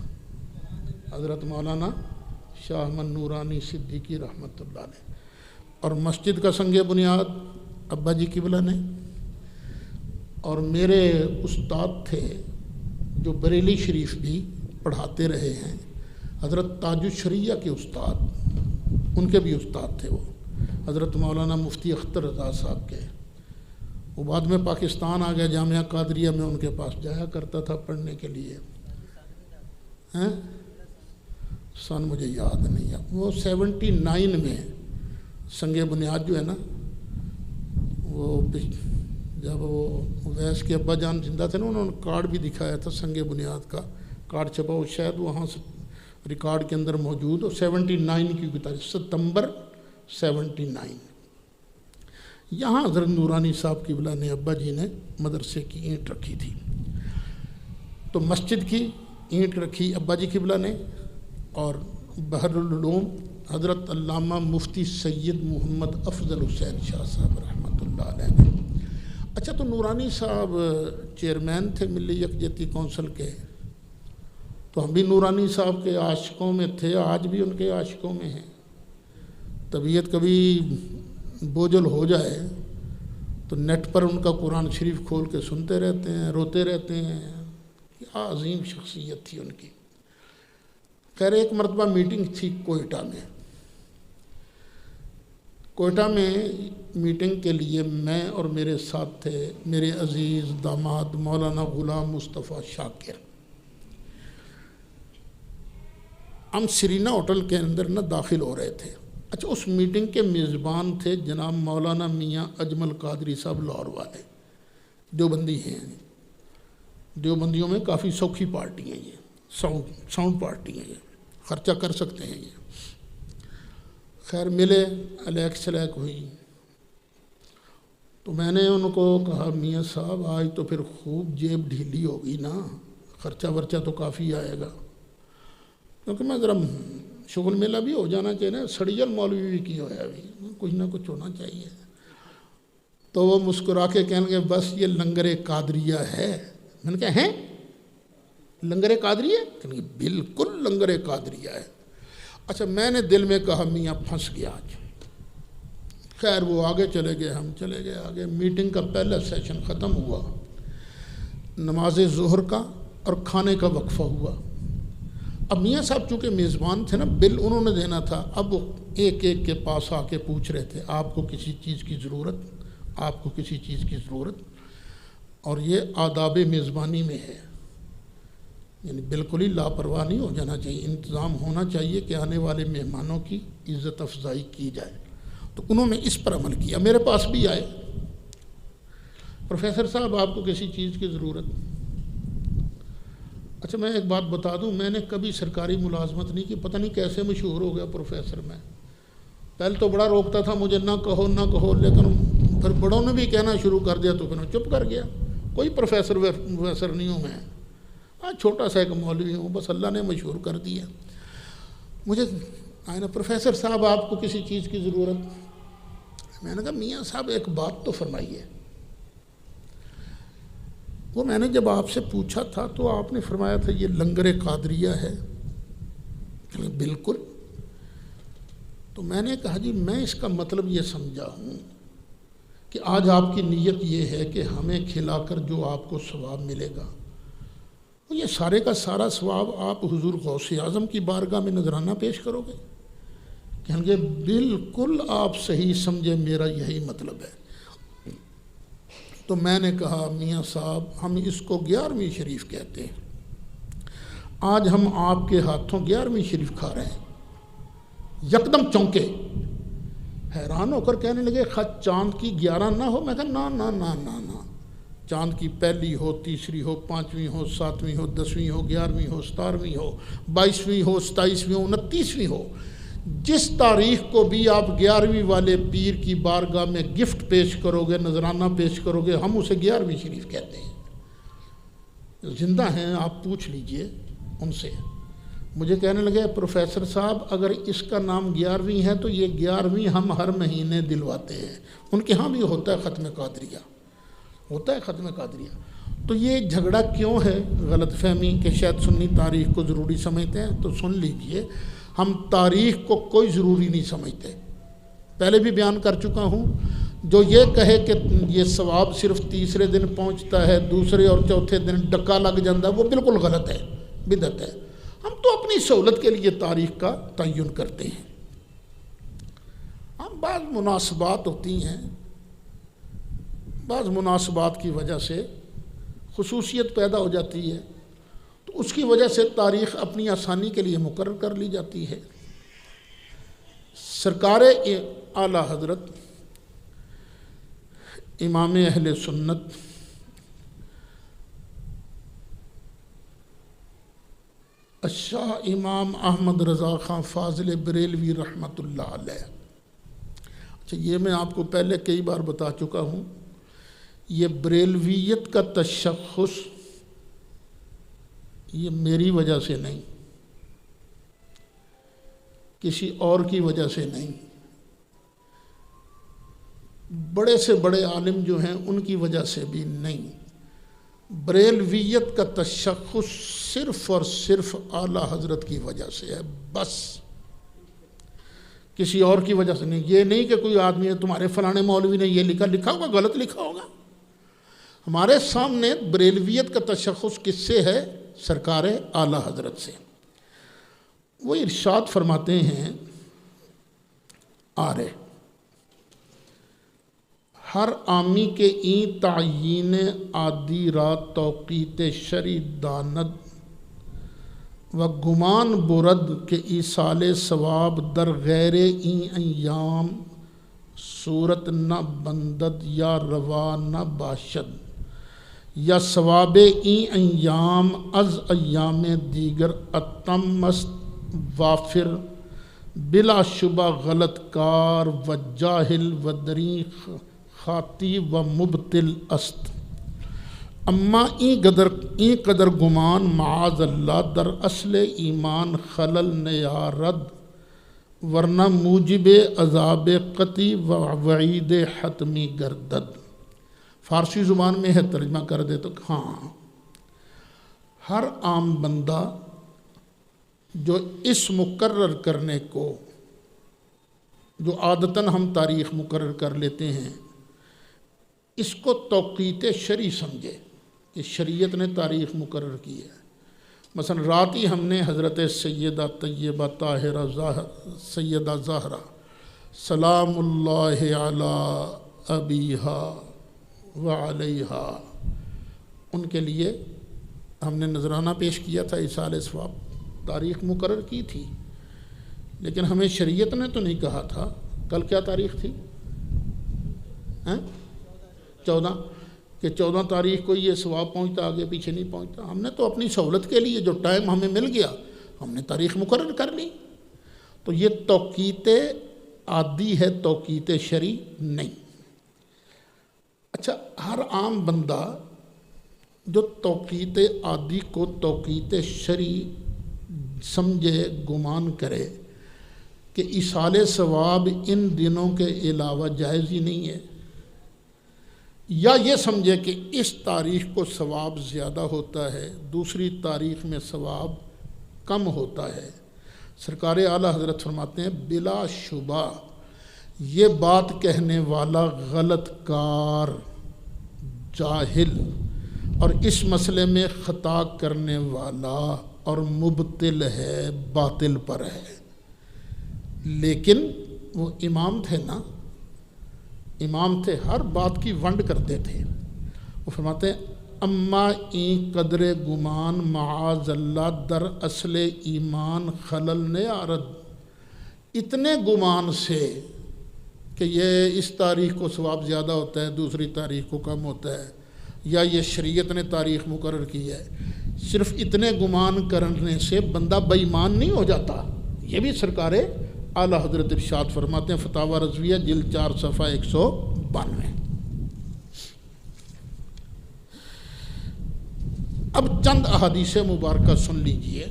حضرت مولانا شاہ احمد نورانی صدیقی رحمۃ اللہ علیہ۔ اور مسجد کا سنگ بنیاد ابا جی قبلہ نے، اور میرے استاد تھے جو بریلی شریف بھی پڑھاتے رہے ہیں، حضرت تاج الشریعہ کے استاد، ان کے بھی استاد تھے وہ حضرت مولانا مفتی اختر رضا صاحب کے۔ وہ بعد میں پاکستان آ گیا، جامعہ قادریہ میں ان کے پاس جایا کرتا تھا پڑھنے کے لیے۔ سن مجھے یاد نہیں ہے، وہ 79 میں سنگ بنیاد جو ہے نا، وہ جب وہ ویس کے ابا جان زندہ تھے نا، انہوں نے کارڈ بھی دکھایا تھا سنگ بنیاد کا، کارڈ چھپا ہو، شاید وہاں سے ریکارڈ کے اندر موجود ہو۔ 79 کی تاریخ، ستمبر 79، یہاں حضرت نورانی صاحب قبلہ نے، ابا جی نے مدرسے کی اینٹ رکھی تھی۔ تو مسجد کی اینٹ رکھی ابا جی قبلہ نے، اور بحر العلوم حضرت علامہ مفتی سید محمد افضل حسین شاہ صاحب رحمۃ اللہ علیہ نے۔ اچھا، تو نورانی صاحب چیئرمین تھے ملی یکجہتی کونسل کے، تو ہم بھی نورانی صاحب کے عاشقوں میں تھے، آج بھی ان کے عاشقوں میں ہیں۔ طبیعت کبھی بوجھل ہو جائے تو نیٹ پر ان کا قرآن شریف کھول کے سنتے رہتے ہیں، روتے رہتے ہیں۔ کیا عظیم شخصیت تھی ان کی۔ خیر، ایک مرتبہ میٹنگ تھی کوئٹہ میں۔ کوئٹہ میں میٹنگ کے لیے میں اور میرے ساتھ تھے میرے عزیز داماد مولانا غلام مصطفیٰ شاکر۔ ہم سرینا ہوٹل کے اندر داخل ہو رہے تھے۔ اچھا، اس میٹنگ کے میزبان تھے جناب مولانا میاں اجمل قادری صاحب لاہور والے، دیوبندی ہیں۔ دیوبندیوں میں کافی سوکھی پارٹی ہیں، یہ ساؤنڈ پارٹی ہیں، یہ خرچہ کر سکتے ہیں یہ۔ خیر، ملے، الیک سلیک ہوئی، تو میں نے ان کو کہا میاں صاحب آج تو پھر خوب جیب ڈھیلی ہوگی نا، خرچہ ورچہ تو کافی آئے گا، کیونکہ میں ذرا شغل میلہ بھی ہو جانا چاہیے نا، سڑیل مولوی بھی کی ہوا بھی کچھ نہ کچھ ہونا چاہیے۔ تو وہ مسکرا کے کہنے لگے بس یہ لنگر قادریہ ہے۔ میں نے کہا ہیں لنگر قادریہ؟ کہنے لگے بالکل لنگر قادریہ ہے۔ اچھا، میں نے دل میں کہا میاں پھنس گیا آج۔ خیر، وہ آگے چلے گئے، ہم چلے گئے آگے۔ میٹنگ کا پہلا سیشن ختم ہوا، نماز ظہر کا اور کھانے کا وقفہ ہوا۔ اب میاں صاحب چونکہ میزبان تھے نا، بل انہوں نے دینا تھا۔ اب وہ ایک ایک کے پاس آ کے پوچھ رہے تھے آپ کو کسی چیز کی ضرورت، آپ کو کسی چیز کی ضرورت، اور یہ آداب میزبانی میں ہے، یعنی بالکل ہی لاپرواہ نہیں ہو جانا چاہیے، انتظام ہونا چاہیے کہ آنے والے مہمانوں کی عزت افزائی کی جائے۔ تو انہوں نے اس پر عمل کیا۔ میرے پاس بھی آئے، پروفیسر صاحب آپ کو کسی چیز کی ضرورت؟ اچھا، میں ایک بات بتا دوں، میں نے کبھی سرکاری ملازمت نہیں کی، پتہ نہیں کیسے مشہور ہو گیا پروفیسر میں۔ پہلے تو بڑا روکتا تھا مجھے، نہ کہو نہ کہو، لیکن پھر بڑوں نے بھی کہنا شروع کر دیا تو پھر میں چپ کر گیا۔ کوئی پروفیسر نہیں ہوں میں، چھوٹا سا ایک مولوی ہوں، بس اللہ نے مشہور کر دیا مجھے۔ آئے نا پروفیسر صاحب آپ کو کسی چیز کی ضرورت؟ میں نے کہا میاں صاحب ایک بات تو فرمائیے۔ وہ میں نے جب آپ سے پوچھا تھا تو آپ نے فرمایا تھا یہ لنگر قادریہ ہے۔ بالکل۔ تو میں نے کہا جی میں اس کا مطلب یہ سمجھا ہوں کہ آج آپ کی نیت یہ ہے کہ ہمیں کھلا کر جو آپ کو ثواب ملے گا، یہ سارے کا سارا ثواب آپ حضور غوث اعظم کی بارگاہ میں نذرانہ پیش کرو گے؟ کہیں گے بالکل آپ صحیح سمجھے، میرا یہی مطلب ہے۔ تو میں نے کہا میاں صاحب ہم اس کو 11ویں شریف کہتے ہیں، آج ہم آپ کے ہاتھوں 11ویں شریف کھا رہے ہیں۔ یکدم چونکے، حیران ہو کر کہنے لگے خط چاند کی 11 نہ ہو؟ میں کہا نا نا نا نا نا، چاند کی پہلی ہو، تیسری ہو، 5ویں ہو، 7ویں ہو، 10ویں ہو، 11ویں ہو، 17ویں ہو، 22ویں ہو، 27ویں ہو، 29ویں ہو، جس تاریخ کو بھی آپ 11ویں والے پیر کی بارگاہ میں گفٹ پیش کرو گے، نذرانہ پیش کرو گے، ہم اسے 11ویں شریف کہتے ہیں۔ زندہ ہیں، آپ پوچھ لیجئے ان سے۔ مجھے کہنے لگے پروفیسر صاحب اگر اس کا نام 11ویں ہے تو یہ 11ویں ہم ہر مہینے دلواتے ہیں۔ ان کے ہاں بھی ہوتا ہے ختم قادریہ، ہوتا ہے ختم قادریہ۔ تو یہ جھگڑا کیوں ہے؟ غلط فہمی کہ شاید سنی تاریخ کو ضروری سمجھتے ہیں۔ تو سن لیجئے، ہم تاریخ کو کوئی ضروری نہیں سمجھتے، پہلے بھی بیان کر چکا ہوں۔ جو یہ کہے کہ یہ ثواب صرف تیسرے دن پہنچتا ہے، دوسرے اور چوتھے دن ڈکا لگ جاتا ہے، وہ بالکل غلط ہے، بدعت ہے۔ ہم تو اپنی سہولت کے لیے تاریخ کا تعین کرتے ہیں۔ ہم بعض مناسبات ہوتی ہیں، بعض مناسبات کی وجہ سے خصوصیت پیدا ہو جاتی ہے، تو اس کی وجہ سے تاریخ اپنی آسانی کے لیے مقرر کر لی جاتی ہے۔ سرکار اعلیٰ حضرت امام اہل سنت الشاہ امام احمد رضا خان فاضل بریلوی رحمۃ اللہ علیہ، اچھا یہ میں آپ کو پہلے کئی بار بتا چکا ہوں، یہ بریلویت کا تشخص یہ میری وجہ سے نہیں، کسی اور کی وجہ سے نہیں، بڑے سے بڑے عالم جو ہیں ان کی وجہ سے بھی نہیں۔ بریلویت کا تشخص صرف اور صرف اعلیٰ حضرت کی وجہ سے ہے، بس کسی اور کی وجہ سے نہیں۔ یہ نہیں کہ کوئی آدمی ہے تمہارے فلانے مولوی نے یہ لکھا ہوگا، غلط لکھا ہوگا۔ ہمارے سامنے بریلویت کا تشخص کس سے ہے؟ سرکار اعلیٰ حضرت سے۔ وہ ارشاد فرماتے ہیں آرے ہر آمی کے این تعیین عادی را توقیت شرع داند و گمان برد کے ایصال ثواب در غیر این ایام صورت نہ بندد یا روا نہ باشد یا ثواب این ایام از ایام دیگر اتم است وافر بلا شبہ غلط کار و جاہل و دریغ خاطی و مبتل است۔ اما این قدر گمان معاذ اللہ در اصل ایمان خلل نیارد ورنہ موجب عذاب قطعی و وعید حتمی گردد۔ فارسی زبان میں ہے، ترجمہ کر دے تو ہاں، ہر عام بندہ جو اس مقرر کرنے کو، جو عادتاً ہم تاریخ مقرر کر لیتے ہیں، اس کو توقیت شرعی سمجھے کہ شریعت نے تاریخ مقرر کی ہے۔ مثلا رات ہی ہم نے حضرت سیدہ طیبہ طاہرہ سیدہ زہرا سلام اللہ علی ابیہا وعلیہا، ان کے لیے ہم نے نذرانہ پیش کیا تھا، ایصال ثواب، تاریخ مقرر کی تھی، لیکن ہمیں شریعت نے تو نہیں کہا تھا۔ کل کیا تاریخ تھی؟ 14، کہ 14 تاریخ کو یہ ثواب پہنچتا، آگے پیچھے نہیں پہنچتا۔ ہم نے تو اپنی سہولت کے لیے جو ٹائم ہمیں مل گیا ہم نے تاریخ مقرر کر لی۔ تو یہ توقیت عادی ہے، توقیت شرعی نہیں۔ اچھا، ہر عام بندہ جو توقیت عادی کو توقیت شرعی سمجھے، گمان کرے کہ ایصال ثواب ان دنوں کے علاوہ جائز ہی نہیں ہے، یا یہ سمجھے کہ اس تاریخ کو ثواب زیادہ ہوتا ہے، دوسری تاریخ میں ثواب کم ہوتا ہے، سرکار اعلیٰ حضرت فرماتے ہیں بلا شبہ یہ بات کہنے والا غلط کار، جاہل اور اس مسئلے میں خطا کرنے والا اور مبتل ہے، باطل پر ہے۔ لیکن وہ امام تھے نا، امام تھے، ہر بات کی ونڈ کرتے تھے۔ وہ فرماتے ہیں اما این قدر گمان معاذ اللہ در اصل ایمان خلل نے آرد، اتنے گمان سے کہ یہ اس تاریخ کو ثواب زیادہ ہوتا ہے دوسری تاریخ کو کم ہوتا ہے، یا یہ شریعت نے تاریخ مقرر کی ہے، صرف اتنے گمان کرنے سے بندہ بے ایمان نہیں ہو جاتا۔ یہ بھی سرکار اعلیٰ حضرت ارشاد فرماتے ہیں، فتاوی رضویہ جلد 4 صفحہ 192۔ اب چند احادیث مبارکہ سن لیجئے۔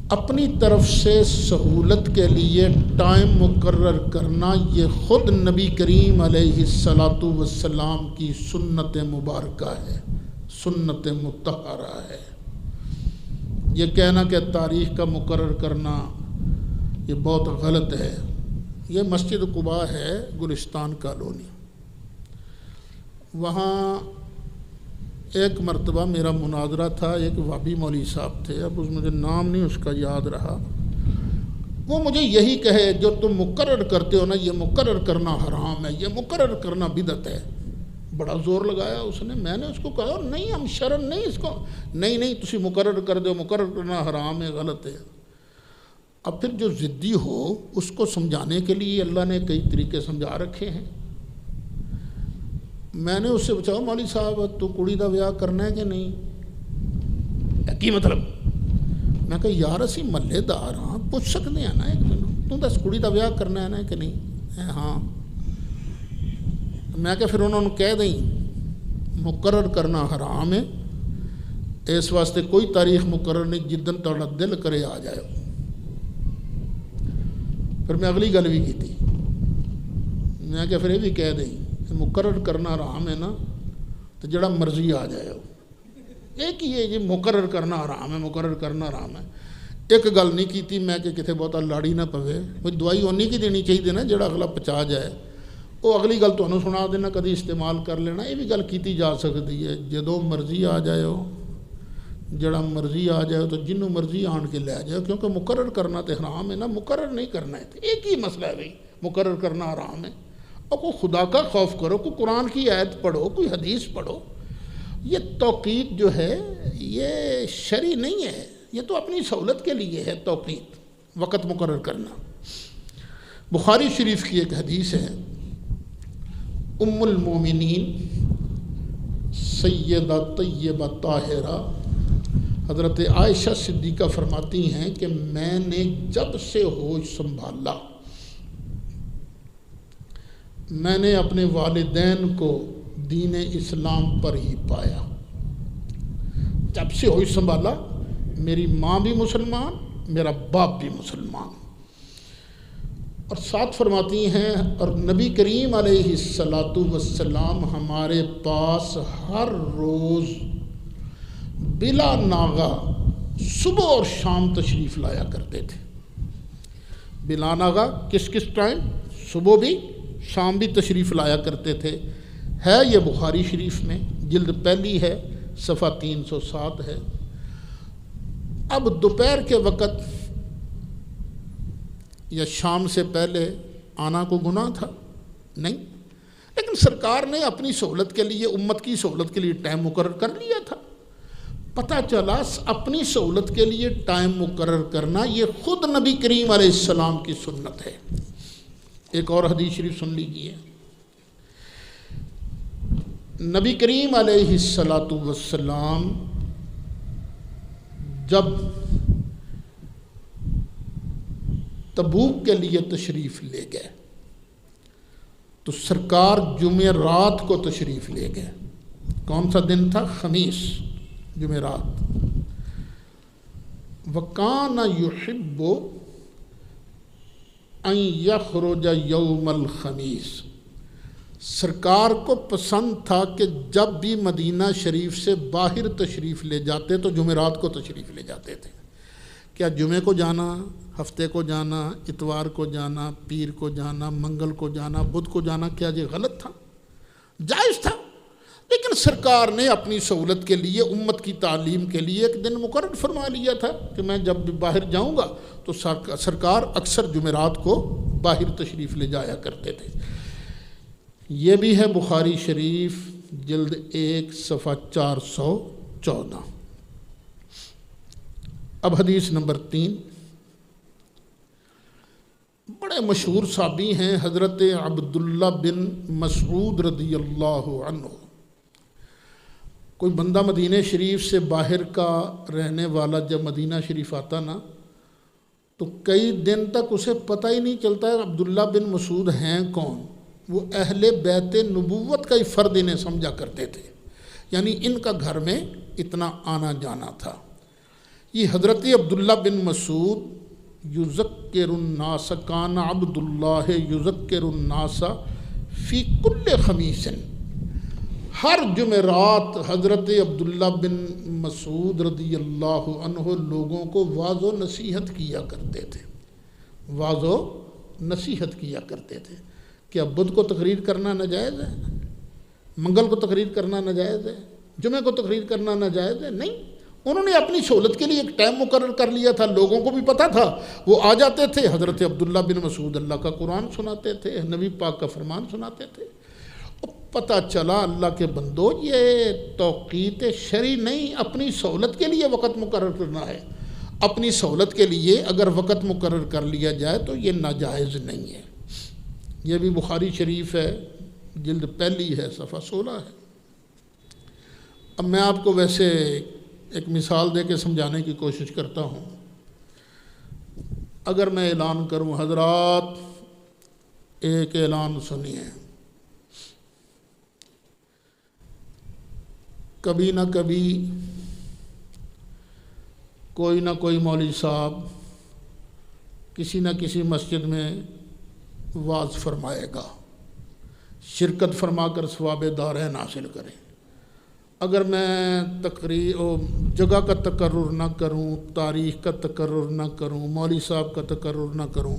اپنی طرف سے سہولت کے لیے ٹائم مقرر کرنا یہ خود نبی کریم علیہ السلام کی سنت مبارکہ ہے، سنت مطہرہ ہے۔ یہ کہنا کہ تاریخ کا مقرر کرنا یہ بہت غلط ہے۔ یہ مسجد قباء ہے، گلستان کالونی، وہاں ایک مرتبہ میرا مناظرہ تھا، ایک وابی مولوی صاحب تھے، اب مجھے نام نہیں اس کا یاد رہا، وہ مجھے یہی کہے جو تم مقرر کرتے ہو نا یہ مقرر کرنا حرام ہے، یہ مقرر کرنا بدعت ہے۔ بڑا زور لگایا اس نے، میں نے اس کو کہا نہیں ہم شرن نہیں اس کو، نہیں تسی مقرر کر دو، مقرر کرنا حرام ہے، غلط ہے۔ اب پھر جو ضدی ہو اس کو سمجھانے کے لیے اللہ نے کئی طریقے سمجھا رکھے ہیں۔ میں نے اس سے پوچھا مولوی صاحب تو کڑی دا ویاہ کرنا ہے کہ نہیں؟ کی مطلب؟ میں کہا یار اسی محلے دار ہاں، پوچھ سکتے ہیں نا ایک دن، تو دس کڑی دا ویاہ کرنا ہے نا کہ نہیں؟ ہاں۔ میں کہ پھر انہوں نے کہہ دیں مقرر کرنا حرام ہے، اس واسطے کوئی تاریخ مقرر نہیں، جدن تھوڑا دل کرے آ جائے۔ پھر میں اگلی گل بھی کی تھی، میں کہ پھر یہ بھی کہہ دیں مقرر کرنا حرام ہے نا تو جڑا مرضی آ جائے ہو، ایک ہی ہے یہ مقرر کرنا حرام ہے، مقرر کرنا حرام ہے۔ ایک گل نہیں کی تھی میں کہ کتے بہتا لاڑی نہ پوے، کوئی دوائی اونی کی دینی چاہیے نا جڑا اگلا پچا جائے، وہ اگلی گل تمہیں سنا دینا، کدی استعمال کر لینا، یہ بھی گل کیتی جا سکتی ہے۔ جدو مرضی آ جائے ہو، جڑا مرضی آ جائے تو جنوں مرضی آن کے لے جائے، کیونکہ مقرر کرنا تو حرام ہے نا، مقرر نہیں کرنا ہے، ایک ہی مسئلہ ہے بھائی، مقرر کرنا حرام ہے۔ اور کوئی خدا کا خوف کرو، کوئی قرآن کی آیت پڑھو، کوئی حدیث پڑھو۔ یہ توقیت جو ہے یہ شرعی نہیں ہے، یہ تو اپنی سہولت کے لیے ہے توقیت، وقت مقرر کرنا۔ بخاری شریف کی ایک حدیث ہے، ام المومنین سیدہ طیبہ طاہرہ حضرت عائشہ صدیقہ فرماتی ہیں کہ میں نے جب سے ہوش سنبھالا میں نے اپنے والدین کو دین اسلام پر ہی پایا۔ جب سے ہوش سنبھالا میری ماں بھی مسلمان، میرا باپ بھی مسلمان۔ اور ساتھ فرماتی ہیں اور نبی کریم علیہ السلام ہمارے پاس ہر روز بلا ناغہ صبح اور شام تشریف لایا کرتے تھے۔ بلا ناغہ کس ٹائم؟ صبح بھی شام بھی تشریف لایا کرتے تھے۔ ہے یہ بخاری شریف میں، جلد پہلی ہے، صفحہ 307 ہے۔ اب دوپہر کے وقت یا شام سے پہلے آنا کو گناہ تھا؟ نہیں، لیکن سرکار نے اپنی سہولت کے لیے، امت کی سہولت کے لیے ٹائم مقرر کر لیا تھا۔ پتہ چلا اپنی سہولت کے لیے ٹائم مقرر کرنا یہ خود نبی کریم علیہ السلام کی سنت ہے۔ ایک اور حدیث شریف سن لیجیے، نبی کریم علیہ السلام جب تبوک کے لیے تشریف لے گئے تو سرکار جمعرات کو تشریف لے گئے۔ کون سا دن تھا؟ خمیس، جمعرات۔ وَكَانَ يُحِبُّ أَن يَخْرُجَ يَوْمَ الْخَمِيسِ، سرکار کو پسند تھا کہ جب بھی مدینہ شریف سے باہر تشریف لے جاتے تو جمعرات کو تشریف لے جاتے تھے۔ کیا جمعے کو جانا، ہفتے کو جانا، اتوار کو جانا، پیر کو جانا، منگل کو جانا، بدھ کو جانا کیا یہ غلط تھا؟ جائز تھا، لیکن سرکار نے اپنی سہولت کے لیے، امت کی تعلیم کے لیے ایک دن مقرر فرما لیا تھا کہ میں جب بھی باہر جاؤں گا تو سرکار اکثر جمعرات کو باہر تشریف لے جایا کرتے تھے۔ یہ بھی ہے بخاری شریف جلد 1 صفحہ 414۔ اب حدیث نمبر 3، بڑے مشہور صحابی ہیں حضرت عبداللہ بن مسعود رضی اللہ عنہ۔ کوئی بندہ مدینہ شریف سے باہر کا رہنے والا جب مدینہ شریف آتا نا تو کئی دن تک اسے پتہ ہی نہیں چلتا ہے عبداللہ بن مسعود ہیں کون۔ وہ اہل بیت نبوت کا ہی فرد انہیں سمجھا کرتے تھے، یعنی ان کا گھر میں اتنا آنا جانا تھا۔ یہ حضرت عبداللہ بن مسعود یذکر الناس، کان عبداللہ یذکر الناس فی کل خمیس، ہر جمعرات حضرت عبداللہ بن مسعود رضی اللہ عنہ لوگوں کو واعظ و نصیحت کیا کرتے تھے، واعظ و نصیحت کیا کرتے تھے۔ کیا بدھ کو تقریر کرنا ناجائز ہے؟ منگل کو تقریر کرنا ناجائز ہے؟ جمعہ کو تقریر کرنا ناجائز ہے؟ نہیں، انہوں نے اپنی سہولت کے لیے ایک ٹائم مقرر کر لیا تھا، لوگوں کو بھی پتہ تھا، وہ آ جاتے تھے، حضرت عبداللہ بن مسعود اللہ کا قرآن سناتے تھے، نبی پاک کا فرمان سناتے تھے۔ پتہ چلا اللہ کے بندو یہ توقیت شرعی نہیں، اپنی سہولت کے لیے وقت مقرر کرنا ہے۔ اپنی سہولت کے لیے اگر وقت مقرر کر لیا جائے تو یہ ناجائز نہیں ہے۔ یہ بھی بخاری شریف ہے، جلد 1 ہے، صفحہ 16 ہے۔ اب میں آپ کو ویسے ایک مثال دے کے سمجھانے کی کوشش کرتا ہوں۔ اگر میں اعلان کروں حضرات ایک اعلان سنیے، کبھی نہ کبھی کوئی نہ کوئی مولوی صاحب کسی نہ کسی مسجد میں واعظ فرمائے گا، شرکت فرما کر ثواب دارین حاصل کریں۔ اگر میں جگہ کا تقرر نہ کروں، تاریخ کا تقرر نہ کروں، مولوی صاحب کا تقرر نہ کروں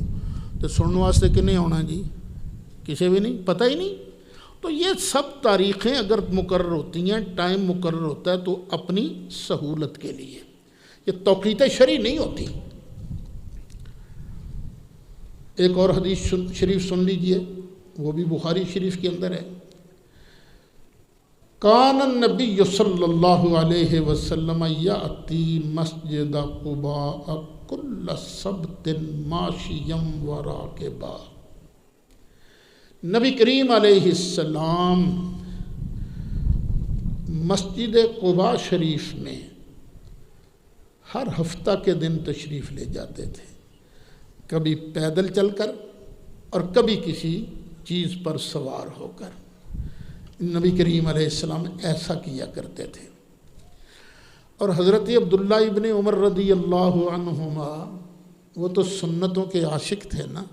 تو سننے واسطے کنے ہونا جی؟ کسی بھی نہیں، پتہ ہی نہیں۔ تو یہ سب تاریخیں اگر مقرر ہوتی ہیں، ٹائم مقرر ہوتا ہے تو اپنی سہولت کے لیے، یہ توقیت شرعی نہیں ہوتی۔ ایک اور حدیث شریف سن لیجئے، وہ بھی بخاری شریف کے اندر ہے۔ کان النبی صلی اللہ علیہ وسلم یاتی مسجد قباء کل سبت ماشیا وراکبا۔ نبی کریم علیہ السلام مسجد قباء شریف میں ہر ہفتہ کے دن تشریف لے جاتے تھے، کبھی پیدل چل کر اور کبھی کسی چیز پر سوار ہو کر۔ نبی کریم علیہ السلام ایسا کیا کرتے تھے۔ اور حضرت عبداللہ ابن عمر رضی اللہ عنہما وہ تو سنتوں کے عاشق تھے نا۔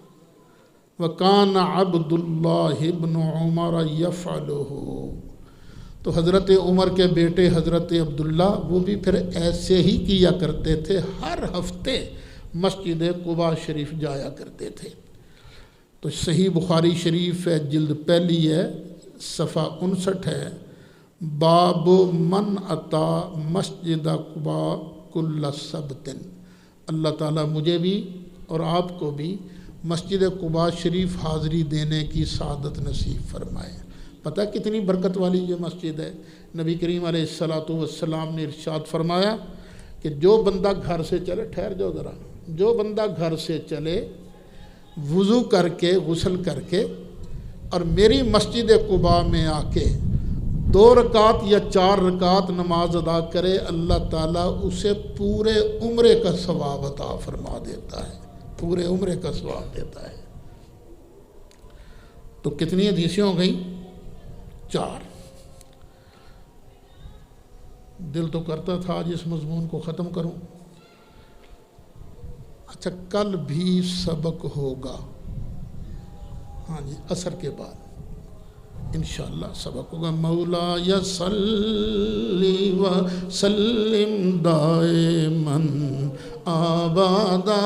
وَكَانَ عَبْدُ اللَّهِ ابْنُ عُمَرَ يَفْعَلُهُ، تو حضرت عمر کے بیٹے حضرت عبداللہ وہ بھی پھر ایسے ہی کیا کرتے تھے، ہر ہفتے مسجد قباء شریف جایا کرتے تھے۔ تو صحیح بخاری شریف ہے، جلد 1 ہے، صفحہ 59 ہے۔ باب من اتا مسجد قباء کل سبت۔ اللہ تعالیٰ مجھے بھی اور آپ کو بھی مسجد قباء شریف حاضری دینے کی سعادت نصیب فرمائے۔ پتہ کتنی برکت والی یہ مسجد ہے۔ نبی کریم علیہ السلام نے ارشاد فرمایا کہ جو بندہ گھر سے چلے، ٹھہر جاؤ ذرا، جو بندہ گھر سے چلے وضو کر کے، غسل کر کے، اور میری مسجد قباء میں آ کے 2 رکعت یا 4 رکعت نماز ادا کرے، اللہ تعالیٰ اسے پورے عمرے کا ثواب عطا فرما دیتا ہے، پورے عمرے کا ثواب دیتا ہے۔ تو کتنی حدیثیں ہو گئیں؟ 4۔ دل تو کرتا تھا آج اس مضمون کو ختم کروں۔ اچھا، کل بھی سبق ہوگا، ہاں جی، عصر کے بعد انشاءاللہ سبق ہوگا۔ مولا یا صلی و سلم دائماً آبادا